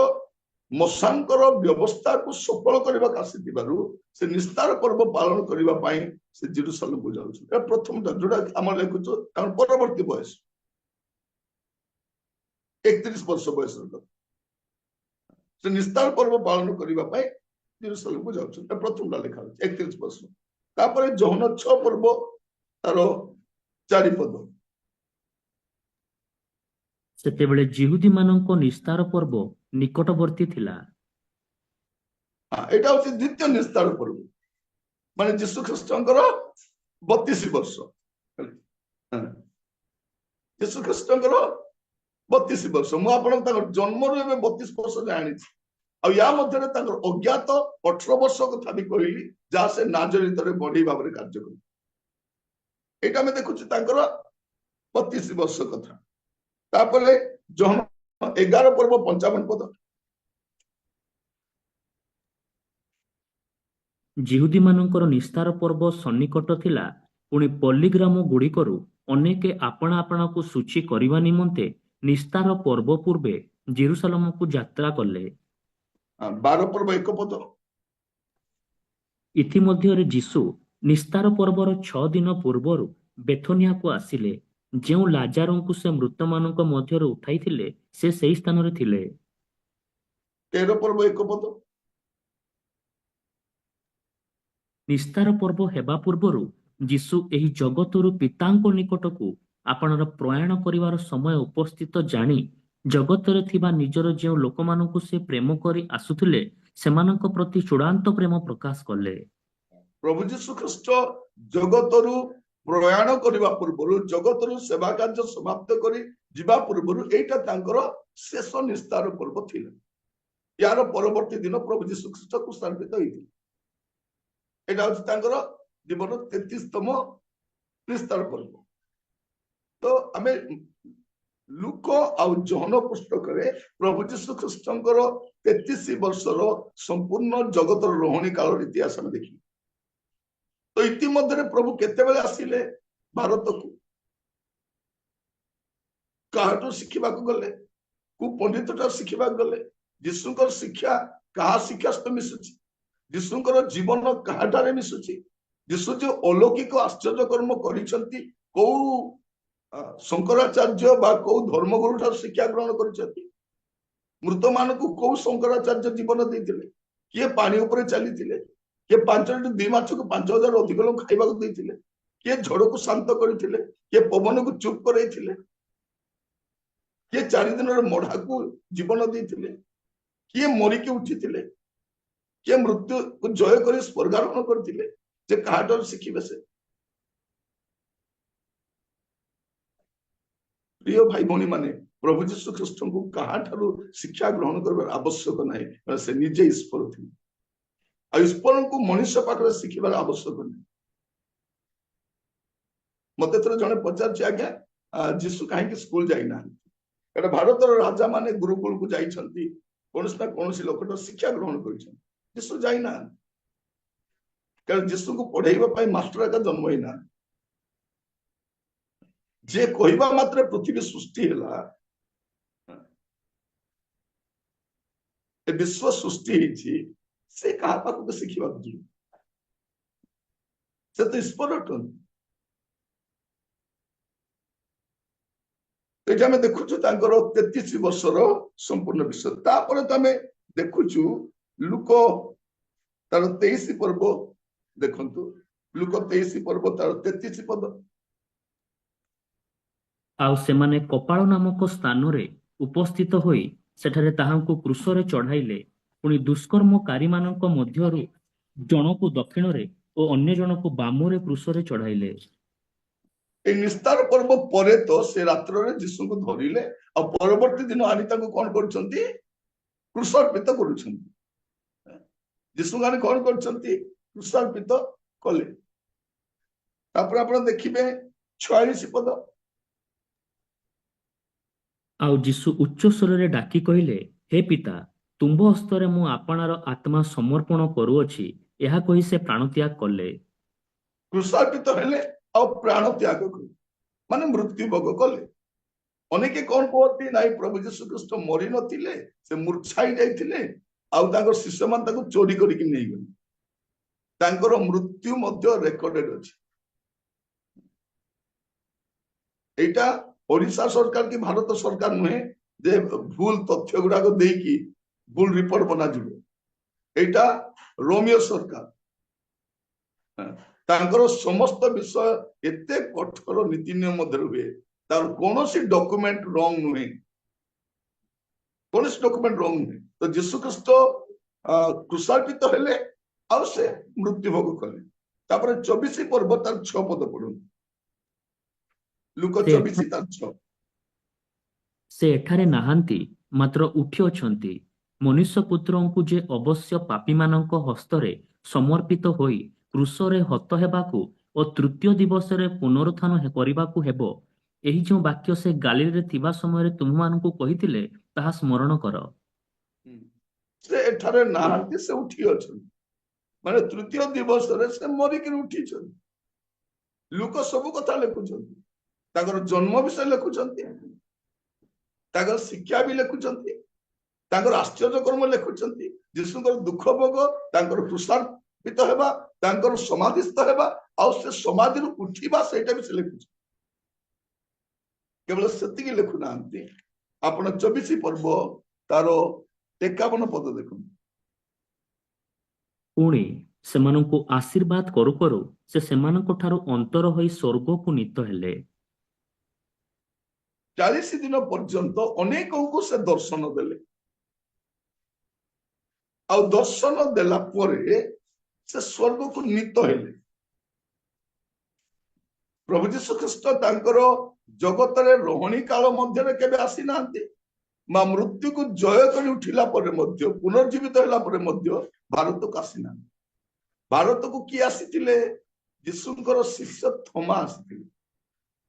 ମଶାଙ୍କର ବ୍ୟବସ୍ଥାକୁ ସଫଳ କରିବାକୁ ଆସିଥିବାରୁ ସେ ନିସ୍ତାର ପର୍ବ ପାଳନ କରିବା ପାଇଁ ସେ ଜେରୁସାଲେମକୁ ଯାଉଛନ୍ତି। ଏଟା ପ୍ରଥମଟା ଯୋଉଟା ଆମର ଲେଖୁଛୁ ତାଙ୍କ ପରବର୍ତ୍ତୀ ବୟସ 31 ବର୍ଷ ବୟସର ସେ ନିସ୍ତାର ପର୍ବ ପାଳନ କରିବା ପାଇଁ ଜେରୁସାଲେମକୁ ଯାଉଛନ୍ତି। ପ୍ରଥମଟା ଲେଖା ଅଛି 31 ବର୍ଷ। ତାପରେ ଯୌନ 6 ପର୍ବ ତାର 4 ପଦ। ସେତେବେଳେ ଜିହୁଦୀମାନଙ୍କ ନିସ୍ତାର ପର୍ବ ନିକଟବର୍ତ୍ତୀ ଥିଲା। ଏଇଟା ହଉଛି ଦ୍ୱିତୀୟ ନିସ୍ତାର ପର୍ବ ମାନେ ଯୀଶୁ ଖ୍ରୀଷ୍ଟଙ୍କର 32 ବର୍ଷ। ଯୀଶୁ ଖ୍ରୀଷ୍ଟଙ୍କର 32 ବର୍ଷ। ମୁଁ ଆପଣଙ୍କୁ ତାଙ୍କର ଜନ୍ମରୁ ଏବେ 32 ବର୍ଷ ଜାଣିଛି। ଆଉ ୟା ମଧ୍ୟରେ ତାଙ୍କର ଅଜ୍ଞାତ 18 ବର୍ଷ କଥା ବି କହିଲି ଯାହା ସେ ନାଜରିତରେ ବଢେଇ ଭାବରେ କାର୍ଯ୍ୟ କଲେ। ଏଇଟା ଆମେ ଦେଖୁଛୁ ତାଙ୍କର 32 ବର୍ଷ କଥା। ତାପରେ ଯୌନ 11 ପର୍ବ 55 ପଦ। ଜିହୁଦୀମାନଙ୍କର ନିସ୍ତାର ପର୍ବ ସନ୍ନିକଟ ଥିଲା। ପୁଣି ପଲ୍ଲୀଗ୍ରାମ ଗୁଡ଼ିକରୁ ଅନେକେ ଆପଣା ଆପଣାକୁ ସୂଚୀ କରିବା ନିମନ୍ତେ ନିସ୍ତାର ପର୍ବ ପୂର୍ବେ ଜେରୁସାଲେମକୁ ଯାତ୍ରା କଲେ। 12 ପର୍ବ 1 ପଦ। ଇତିମଧ୍ୟରେ ଯୀଶୁ ନିସ୍ତାର ପର୍ବର 6 ଦିନ ପୂର୍ବରୁ ବେଥନିଆକୁ ଆସିଲେ। ଯେଉଁ ଲାଜାରଙ୍କୁ ସେ ମୃତମାନଙ୍କ ମଧ୍ୟରୁ ଉଠାଇଥିଲେ ସେ ସେହି ସ୍ଥାନରେ ଥିଲେ। 13 ପର୍ବ 1 ପଦ। ନିସ୍ତାର ପର୍ବ ହେବା ପୂର୍ବରୁ ଯୀଶୁ ଏହି ଜଗତରୁ ପିତାଙ୍କ ନିକଟକୁ ଆପଣାର ପ୍ରୟାଣ କରିବାର ସମୟ ଉପସ୍ଥିତ ଜାଣି ଜଗତରେ ଥିବା ନିଜର ଯେଉଁ ଲୋକମାନଙ୍କୁ ସେ ପ୍ରେମ କରି ଆସୁଥିଲେ ସେମାନଙ୍କ ପ୍ରତି ଚୂଡ଼ାନ୍ତ ପ୍ରେମ ପ୍ରକାଶ କଲେ। ପ୍ରଭୁ ଯୀଶୁ ଖ୍ରୀଷ୍ଟ ଜଗତରୁ ପ୍ରୟାଣ କରିବା ପୂର୍ବରୁ ଜଗତରୁ ସେବା କାର୍ଯ୍ୟ ସମାପ୍ତ କରି ଯିବା ପୂର୍ବରୁ ଏଇଟା ତାଙ୍କର ଶେଷ ନିସ୍ତାର ପର୍ବ ଥିଲା। ୟାର ପରବର୍ତ୍ତୀ ଦିନ ପ୍ରଭୁ ଯୀଶୁ ଖ୍ରୀଷ୍ଟ କୃଷ୍ଣାର୍ପିତ ହେଇଥିଲେ। ଏଇଟା ହଉଛି ତାଙ୍କର ଜୀବନ 33ତମ ନିସ୍ତାର ପର୍ବ। ତ ଆମେ ଲୁକ ଆଉ ଯୌନ ପୁସ୍ତକରେ ପ୍ରଭୁ ଯୀଶୁ ଖ୍ରୀଷ୍ଟଙ୍କର 33 ବର୍ଷର ସମ୍ପୂର୍ଣ୍ଣ ଜଗତର ରହଣୀ କାଳର ଇତିହାସ ଆମେ ଦେଖିବା। ତ ଇତିମଧ୍ୟରେ ପ୍ରଭୁ କେତେବେଳେ ଆସିଲେ ଭାରତକୁ, କାହାଠୁ ଶିଖିବାକୁ ଗଲେ, କୋଉ ପଣ୍ଡିତଟା ଶିଖିବାକୁ ଗଲେ, ଯୀଶୁଙ୍କର ଶିକ୍ଷା କାହା ଶିକ୍ଷା ସହିତ ମିଶୁଛି, ଯୀଶୁଙ୍କର ଜୀବନ କାହାଠାରେ ମିଶୁଛି, ଯୀଶୁ ଯୋଉ ଅଲୌକିକ ଆଶ୍ଚର୍ଯ୍ୟ କର୍ମ କରିଛନ୍ତି କୋଉ ଶଙ୍କରାଚାର୍ଯ୍ୟ ବା କୋଉ ଧର୍ମଗୁରୁ ଠାରୁ ଶିକ୍ଷା ଗ୍ରହଣ କରିଛନ୍ତି, ମୃତ ମାନଙ୍କୁ କୋଉ ଶଙ୍କରାଚାର୍ଯ୍ୟ ଜୀବନ ଦେଇଥିଲେ, କିଏ ପାଣି ଉପରେ ଚାଲିଥିଲେ, କିଏ 5ଟି ମାଛକୁ 5,000 ଅଧିକ ଲୋକ ଖାଇବାକୁ ଦେଇଥିଲେ, କିଏ ଝଡକୁ ଶାନ୍ତ କରିଥିଲେ, କିଏ ପବନକୁ ଚୁପ୍ କରେଇଥିଲେ, କିଏ 4 ଦିନର ମଢାକୁ ଜୀବନ ଦେଇଥିଲେ, କିଏ ମରିକି ଉଠିଥିଲେ, କିଏ ମୃତ୍ୟୁକୁ ଜୟ କରି ସ୍ୱର୍ଗାରୋହଣ କରିଥିଲେ, ଯେ କାହାଠାରୁ ଶିଖିବେ ସେ? ପ୍ରିୟ ଭାଇ ଭଉଣୀ ମାନେ ପ୍ରଭୁ ଯୀଶୁ ଖ୍ରୀଷ୍ଟଙ୍କୁ କାହାଠାରୁ ଶିକ୍ଷା ଗ୍ରହଣ କରିବାର ଆବଶ୍ୟକ ନାହିଁ। ସେ ନିଜେ ଈଶ୍ୱର ଥିଲେ ଆଉ ଈଶ୍ୱରଙ୍କୁ ମଣିଷ ପାଖରେ ଶିଖିବାର ଆବଶ୍ୟକ ନାହିଁ। ମତେ ଥରେ ଜଣେ ପଚାରୁଛି, ଆଜ୍ଞା ଯୀଶୁ କାହିଁକି ସ୍କୁଲ ଯାଇନାହାନ୍ତି? କାରଣ ଭାରତର ରାଜା ମାନେ ଗୁରୁକୁଳକୁ ଯାଇଛନ୍ତି, କୌଣସି ନା କୌଣସି ଲୋକଟା ଶିକ୍ଷା ଗ୍ରହଣ କରିଛନ୍ତି। ଯୀଶୁ ଯାଇନାହାନ୍ତି କାରଣ ଯୀଶୁଙ୍କୁ ପଢେଇବା ପାଇଁ ମାଷ୍ଟର ଏକା ଜନ୍ମ ହେଇନାହାନ୍ତି। ଯେ କହିବା ମାତ୍ରେ ପୃଥିବୀ ସୃଷ୍ଟି ହେଲା, ଏ ବିଶ୍ୱ ସୃଷ୍ଟି ହେଇଛି, ସେ କାହା ପାଖକୁ ଶିଖିବାକୁ ଯିବ? ସେ ତ ଈଶ୍ୱର ଅଟନ୍ତି। ଏଇଠି ଆମେ ଦେଖୁଛୁ ତାଙ୍କର 33 ବର୍ଷର ସମ୍ପୂର୍ଣ୍ଣ ବିଷୟ। ତାପରେ ତ ଆମେ ଦେଖୁଛୁ ଲୁକ ତାର 23 ପର୍ବ ଦେଖନ୍ତୁ, ଲୁକ 23 ପର୍ବ ତାର 33 ପଦ। ଆଉ ସେମାନେ କପାଳ ନାମକ ସ୍ଥାନରେ ଉପସ୍ଥିତ ହୋଇ ସେଠାରେ ତାହାଙ୍କୁ କ୍ରୁଶରେ ଚଢ଼ାଇଲେ। ପୁଣି ଦୁଷ୍କର୍ମକାରୀମାନଙ୍କ ମଧ୍ୟରୁ ଜଣକୁ ଦକ୍ଷିଣରେ ଓ ଅନ୍ୟ ଜଣକୁ ବାମରେ କ୍ରୁଶରେ ଚଢ଼ାଇଲେ। এই ନିସ୍ତାର ପର୍ବ ପରେ ତ ସେ ରାତ୍ରରେ ଯୀଶୁଙ୍କୁ ଧରିଲେ, ଆଉ ପରବର୍ତ୍ତୀ ଦିନ ଆଣି ତାଙ୍କୁ କଣ କରୁଛନ୍ତି? କ୍ରୁଶାର୍ପିତ କରୁଛନ୍ତି। ଯୀଶୁଙ୍କୁ ଆଣି କଣ କରୁଛନ୍ତି? କ୍ରୁଶାର୍ପିତ କଲେ। ତାପରେ ଆପଣ ଦେଖିବେ 46 ପଦ। ଆଉ ଯୀଶୁ ଉଚ୍ଚ ସ୍ୱରରେ ଡାକି କହିଲେ, ହେ ପିତା, ତୁମ୍ଭ ହସ୍ତରେ ମୁଁ ଆପଣାର ଆତ୍ମା ସମର୍ପଣ କରୁଅଛି। ଏହା କହି ସେ ପ୍ରାଣତ୍ୟାଗ କଲେ। କ୍ରୁଶାର୍ପିତ ହେଲେ ଆଉ ପ୍ରାଣ ତ୍ୟାଗ କଲେ, ମାନେ ମୃତ୍ୟୁ ଭୋଗ କଲେ। ଅନେକେ କଣ କୁହନ୍ତି, ନାଇଁ ପ୍ରଭୁ ଯୀଶୁ ଖ୍ରୀଷ୍ଟ ମରି ନଥିଲେ, ସେ ମୂର୍ଚ୍ଛାଇ ଯାଇଥିଲେ, ଆଉ ତାଙ୍କ ଶିଷ୍ୟମାନେ ତାକୁ ଚୋରି କରିକି ନେଇଗଲେ। ତାଙ୍କର ମୃତ୍ୟୁ ମଧ୍ୟ ରେକର୍ଡେଡ ଅଛି। এইটা ওড়িশା ସରକାର କି ଭାରତ ସରକାର ନୁହେଁ ଯେ ଭୁଲ ତଥ୍ୟ ଗୁଡାକ ଦେଇକି ଭୁଲ ରିପୋର୍ଟ ବନାଯିବ। এইଟା ରୋମିଓ ସରକାର, ତାଙ୍କର ସମସ୍ତ ବିଷୟ ଏତେ କଠୋର ନୀତି ନିୟମ ମଧ୍ୟରେ ହୁଏ, ତାର କୌଣସି ଡକୁମେଣ୍ଟ ରଙ୍ଗ ନୁହେଁ, କୌଣସି ଡକୁମେଣ୍ଟ ରଙ୍ଗ ନୁହେଁ। ତ ଯୀଶୁ ଖ୍ରୀଷ୍ଟ କ୍ରୁଶାର୍ପିତ ହେଲେ ଆଉ ସେ ମୃତ୍ୟୁ ଭୋଗ କଲେ। ତାପରେ 24 ପର୍ବ ତାର 6 ପଦ ପଢନ୍ତୁ, ଲୁକ ସେ 24 ତାର 6। ସେ ଏଠାରେ ନାହାନ୍ତି, ମାତ୍ର ଉଠିଅଛନ୍ତି। ମନୁଷ୍ୟପୁତ୍ରଙ୍କୁ ଯେ ଅବଶ୍ୟ ପାପୀମାନଙ୍କ ହସ୍ତରେ ସମର୍ପିତ ହୋଇ କ୍ରୁଶରେ ହତ ହେବାକୁ ଓ ତୃତୀୟ ଦିବସରେ ପୁନରୁତ୍ଥାନ କରିବାକୁ ହେବ, ଏହି ଯେଉଁ ବାକ୍ୟ ସେ ଗାଲିଲରେ ଥିବା ସମୟରେ ତୁମମାନଙ୍କୁ କହିଥିଲେ, ତାହା ସ୍ମରଣ କର। ସେ ଏଠାରେ ନାହାନ୍ତି, ସେ ଉଠି ଅଛନ୍ତି, ମାନେ ତୃତୀୟ ଦିବସରେ ସେ ମରିକି ଉଠିଛନ୍ତି। ଲୁକ ସବୁ କଥା ଲେଖୁଛନ୍ତି, ତାଙ୍କର ଜନ୍ମ ବିଷୟ ଲେଖୁଛନ୍ତି, ତାଙ୍କର ଶିକ୍ଷା ବି ଲେଖୁଛନ୍ତି, ତାଙ୍କର ଆଶ୍ଚର୍ଯ୍ୟ କର୍ମ ଲେଖୁଛନ୍ତି, ଯୀଶୁଙ୍କର ଦୁଃଖ ଭୋଗ, ତାଙ୍କର କ୍ରୁଶାର୍ପିତ ହେବା, ତାଙ୍କର ସମାଧିସ୍ଥ ହେବା, ଆଉ ସେ ସମାଧିରୁ ଉଠିବା, ସେଇଟା ବି ସେ ଲେଖୁଛନ୍ତି। କେବଳ ସେତିକି ଲେଖୁନାହାନ୍ତି। ଆପଣ 24 ପର୍ବ ତାର 51 ପଦ ଦେଖନ୍ତୁ। ପୁଣି ସେମାନଙ୍କୁ ଆଶୀର୍ବାଦ କରୁ କରୁ ସେ ସେମାନଙ୍କ ଠାରୁ ଅନ୍ତର ହୋଇ ସ୍ୱର୍ଗକୁ ନୀତ ହେଲେ। 40 ଦିନ ପର୍ଯ୍ୟନ୍ତ ଅନେକଙ୍କୁ ସେ ଦର୍ଶନ ଦେଲେ, ଆଉ ଦର୍ଶନ ଦେଲା ପରେ ସେ ସ୍ୱର୍ଗକୁ ନୀତ ହେଲେ। ପ୍ରଭୁ ଯୀଶୁ ଖ୍ରୀଷ୍ଟ ତାଙ୍କର ଜଗତରେ ରହଣୀ କାଳ ମଧ୍ୟରେ କେବେ ଆସିନାହାନ୍ତି, ବା ମୃତ୍ୟୁକୁ ଜୟ କରି ଉଠିଲା ପରେ ମଧ୍ୟ, ପୁନର୍ଜୀବିତ ହେଲା ପରେ ମଧ୍ୟ ଭାରତକୁ ଆସିନାହାନ୍ତି। ଭାରତକୁ କିଏ ଆସିଥିଲେ? ଯୀଶୁଙ୍କର ଶିଷ୍ୟ ଥୋମା ଆସିଥିଲେ।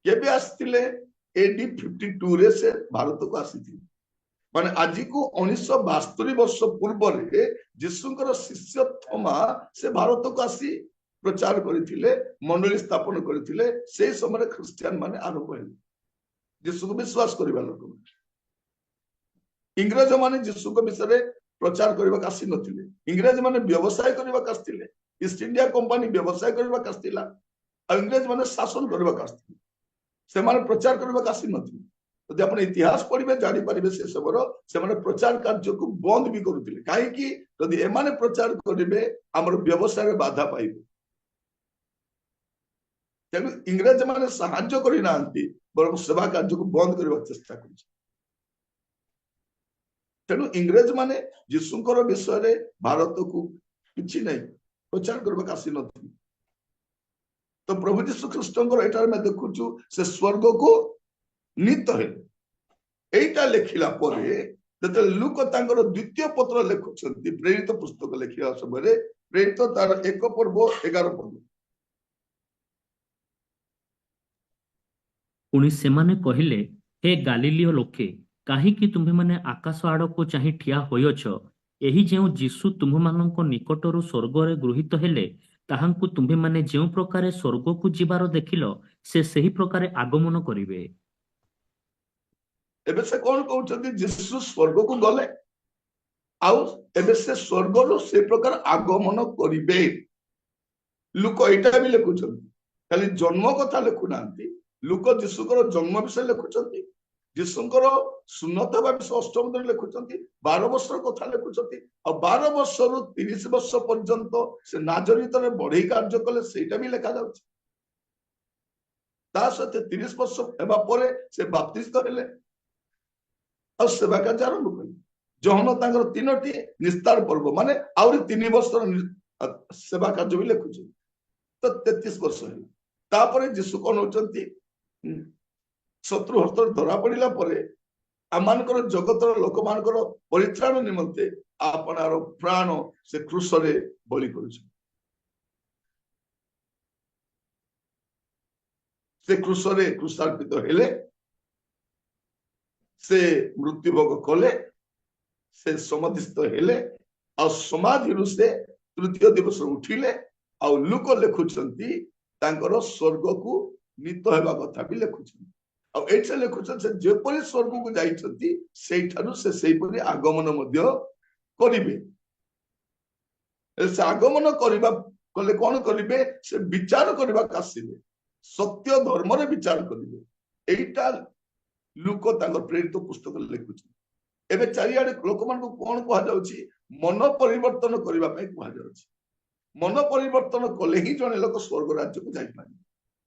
କେବେ ଆସିଥିଲେ? AD 52 ରେ ସେ ଭାରତକୁ ଆସିଥିଲେ। ମାନେ ଆଜିକୁ 1972 ବର୍ଷ ପୂର୍ବରେ ଯୀଶୁଙ୍କର ଶିଷ୍ୟ ଥୋମା ସେ ଭାରତକୁ ଆସି ପ୍ରଚାର କରିଥିଲେ, ମଣ୍ଡଳୀ ସ୍ଥାପନ କରିଥିଲେ। ସେଇ ସମୟରେ ଖ୍ରୀଷ୍ଟିଆନ ମାନେ ଆରମ୍ଭ ହେଲେ, ଯୀଶୁକୁ ବିଶ୍ୱାସ କରିବା ଲୋକ। ଇଂରେଜ ମାନେ ଯୀଶୁଙ୍କ ବିଷୟରେ ପ୍ରଚାର କରିବାକୁ ଆସିନଥିଲେ, ଇଂରେଜ ମାନେ ବ୍ୟବସାୟ କରିବାକୁ ଆସିଥିଲେ। ଇଷ୍ଟ ଇଣ୍ଡିଆ କମ୍ପାନୀ ବ୍ୟବସାୟ କରିବାକୁ ଆସିଥିଲା, ଆଉ ଇଂରେଜ ମାନେ ଶାସନ କରିବାକୁ ଆସିଥିଲେ, ସେମାନେ ପ୍ରଚାର କରିବାକୁ ଆସିନଥିଲେ। ଯଦି ଆପଣ ଇତିହାସ ପଢିବେ ଜାଣିପାରିବେ ସେ ସମୟର ସେମାନେ ପ୍ରଚାର କାର୍ଯ୍ୟକୁ ବନ୍ଦ ବି କରୁଥିଲେ। କାହିଁକି? ଯଦି ଏମାନେ ପ୍ରଚାର କରିବେ ଆମର ବ୍ୟବସାୟରେ ବାଧା ପାଇବେ। ତେଣୁ ଇଂରେଜ ମାନେ ସାହାଯ୍ୟ କରିନାହାନ୍ତି, ବରଂ ସେବା କାର୍ଯ୍ୟକୁ ବନ୍ଦ କରିବାକୁ ଚେଷ୍ଟା କରୁଛନ୍ତି। ତେଣୁ ଇଂରେଜ ମାନେ ଯୀଶୁଙ୍କର ବିଷୟରେ ଭାରତକୁ କିଛି ନାହିଁ ପ୍ରଚାର କରିବାକୁ ଆସିନଥିଲେ। ତ ପ୍ରଭୁ ଯୀଶୁ ଖ୍ରୀଷ୍ଟଙ୍କର ଏଠାରେ ଆମେ ଦେଖୁଛୁ ସେ ସ୍ୱର୍ଗକୁ ନୀତ ହେଲେ। এইটা ଲେଖିଲା ପରେ ଯେତେବେଳେ ଲୁକ ତାଙ୍କର ଦ୍ୱିତୀୟ ପତ୍ର ଲେଖୁଛନ୍ତି, ପ୍ରେରିତ ପୁସ୍ତକ ଲେଖିବା ସମୟରେ, ପ୍ରେରିତ ତାର 1 ପର୍ବ 11 ପଦ। ପୁଣି ସେମାନେ କହିଲେ, ହେ ଗାଲିଲୀୟ ଲୋକେ, କାହିଁକି ତୁମ୍ଭେମାନେ ଆକାଶ ଆଡ଼କୁ ଚାହିଁ ଠିଆ ହୋଇଅଛ? ଏହି ଯେଉଁ ଯୀଶୁ ତୁମ୍ଭମାନଙ୍କ ନିକଟରୁ ସ୍ୱର୍ଗରେ ଗୃହୀତ ହେଲେ, ତାହାଙ୍କୁ ତୁମ୍ଭେମାନେ ଯେଉଁ ପ୍ରକାରେ ସ୍ୱର୍ଗକୁ ଯିବାର ଦେଖିଲ, ସେ ସେହି ପ୍ରକାରେ ଆଗମନ କରିବେ। ଏବେ ସେ କଣ କହୁଛନ୍ତି? ଯୀଶୁ ସ୍ୱର୍ଗକୁ ଗଲେ, ଆଉ ଏବେ ସେ ସ୍ୱର୍ଗରୁ ସେ ପ୍ରକାର ଆଗମନ କରିବେ। ଲୁକ ଏଇଟା ବି ଲେଖୁଛନ୍ତି, ଖାଲି ଜନ୍ମ କଥା ଲେଖୁନାହାନ୍ତି। ଲୁକ ଯୀଶୁଙ୍କର ଜନ୍ମ ବିଷୟ ଲେଖୁଛନ୍ତି, ଯୀଶୁଙ୍କର ସୁନ୍ନତ ହେବା ବିଷୟ ଅଷ୍ଟମ ଦିନ ଲେଖୁଛନ୍ତି, 12 ବର୍ଷର କଥା ଲେଖୁଛନ୍ତି, ଆଉ 12 ବର୍ଷରୁ 30 ବର୍ଷ ପର୍ଯ୍ୟନ୍ତ ସେ ନାଜରିତରେ ବଢେଇ କାର୍ଯ୍ୟ କଲେ, ସେଇଟା ବି ଲେଖାଯାଉଛି। ତା ସହିତ 30 ବର୍ଷ ହେବା ପରେ ସେ ବାପ୍ତିସ୍ତ ହେଲେ ଆଉ ସେବା କାର୍ଯ୍ୟ ଆରମ୍ଭ କଲେ। ଜହନ ତାଙ୍କର 3ଟି ନିସ୍ତାର ପର୍ବ, ମାନେ ଆହୁରି 3 ବର୍ଷର ସେବା କାର୍ଯ୍ୟ ବି ଲେଖୁଛନ୍ତି। ତ 33 ବର୍ଷ ହେଲା। ତାପରେ ଯୀଶୁ କଣ ହଉଛନ୍ତି, ଶତ୍ରୁ ହସ୍ତରେ ଧରା ପଡିଲା ପରେ ଆମମାନଙ୍କର ଜଗତର ଲୋକମାନଙ୍କର ପରିତ୍ରାଣ ନିମନ୍ତେ ଆପଣାର ପ୍ରାଣ ସେ କ୍ରୁଶରେ ବଳି କରୁଛନ୍ତି। ସେ କ୍ରୁଶରେ କ୍ରୁଶାର୍ପିତ ହେଲେ, ସେ ମୃତ୍ୟୁଭୋଗ କଲେ, ସେ ସମାଧିସ୍ଥ ହେଲେ, ଆଉ ସମାଧିରୁ ସେ ତୃତୀୟ ଦିବସ ଉଠିଲେ। ଆଉ ଲୋକ ଲେଖୁଛନ୍ତି ତାଙ୍କର ସ୍ୱର୍ଗକୁ ନୀତ ହେବା କଥା ବି ଲେଖୁଛନ୍ତି। ଆଉ ଏଇଠି ଲେଖୁଛନ୍ତି ସେ ଯେପରି ସ୍ୱର୍ଗକୁ ଯାଇଛନ୍ତି ସେଇଠାରୁ ସେ ସେଇପରି ଆଗମନ ମଧ୍ୟ କରିବେ। ସେ ଆଗମନ କରିବା କଲେ କଣ କରିବେ, ସେ ବିଚାର କରିବାକୁ ଆସିବେ, ସତ୍ୟ ଧର୍ମରେ ବିଚାର କରିବେ। ଏଇଟା ଲୋକ ତାଙ୍କ ପ୍ରେରିତ ପୁସ୍ତକରେ ଲେଖୁଛନ୍ତି। ଏବେ ଚାରିଆଡେ ଲୋକମାନଙ୍କୁ କଣ କୁହାଯାଉଛି, ମନ ପରିବର୍ତ୍ତନ କରିବା ପାଇଁ କୁହାଯାଉଛି। ମନ ପରିବର୍ତ୍ତନ କଲେ ହିଁ ଜଣେ ଲୋକ ସ୍ୱର୍ଗ ରାଜ୍ୟକୁ ଯାଇପାରିବ।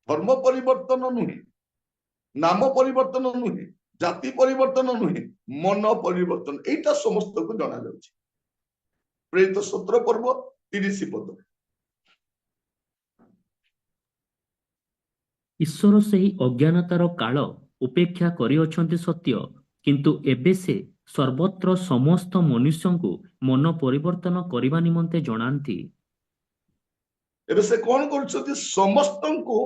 ଧର୍ମ ପରିବର୍ତ୍ତନ ନୁହେଁ, ନାମ ପରିବର୍ତ୍ତନ ନୁହେଁ, ଜାତି ପରିବର୍ତ୍ତନ ନୁହେଁ, ମନ ପରିବର୍ତ୍ତନ। ଏଇଟା ସମସ୍ତଙ୍କୁ ଜଣା ଯାଉଛି। ପ୍ରେରିତ 17 ପର୍ବ 30 ପଦ। ଈଶ୍ୱର ସେହି ଅଜ୍ଞାନତାର କାଳ ଉପେକ୍ଷା କରିଅଛନ୍ତି ସତ୍ୟ, କିନ୍ତୁ ଏବେ ସେ ସର୍ବତ୍ର ସମସ୍ତ ମନୁଷ୍ୟଙ୍କୁ ମନ ପରିବର୍ତ୍ତନ କରିବା ନିମନ୍ତେ ଜଣାନ୍ତି। ଏବେ ସେ କଣ କରୁଛନ୍ତି, ସମସ୍ତଙ୍କୁ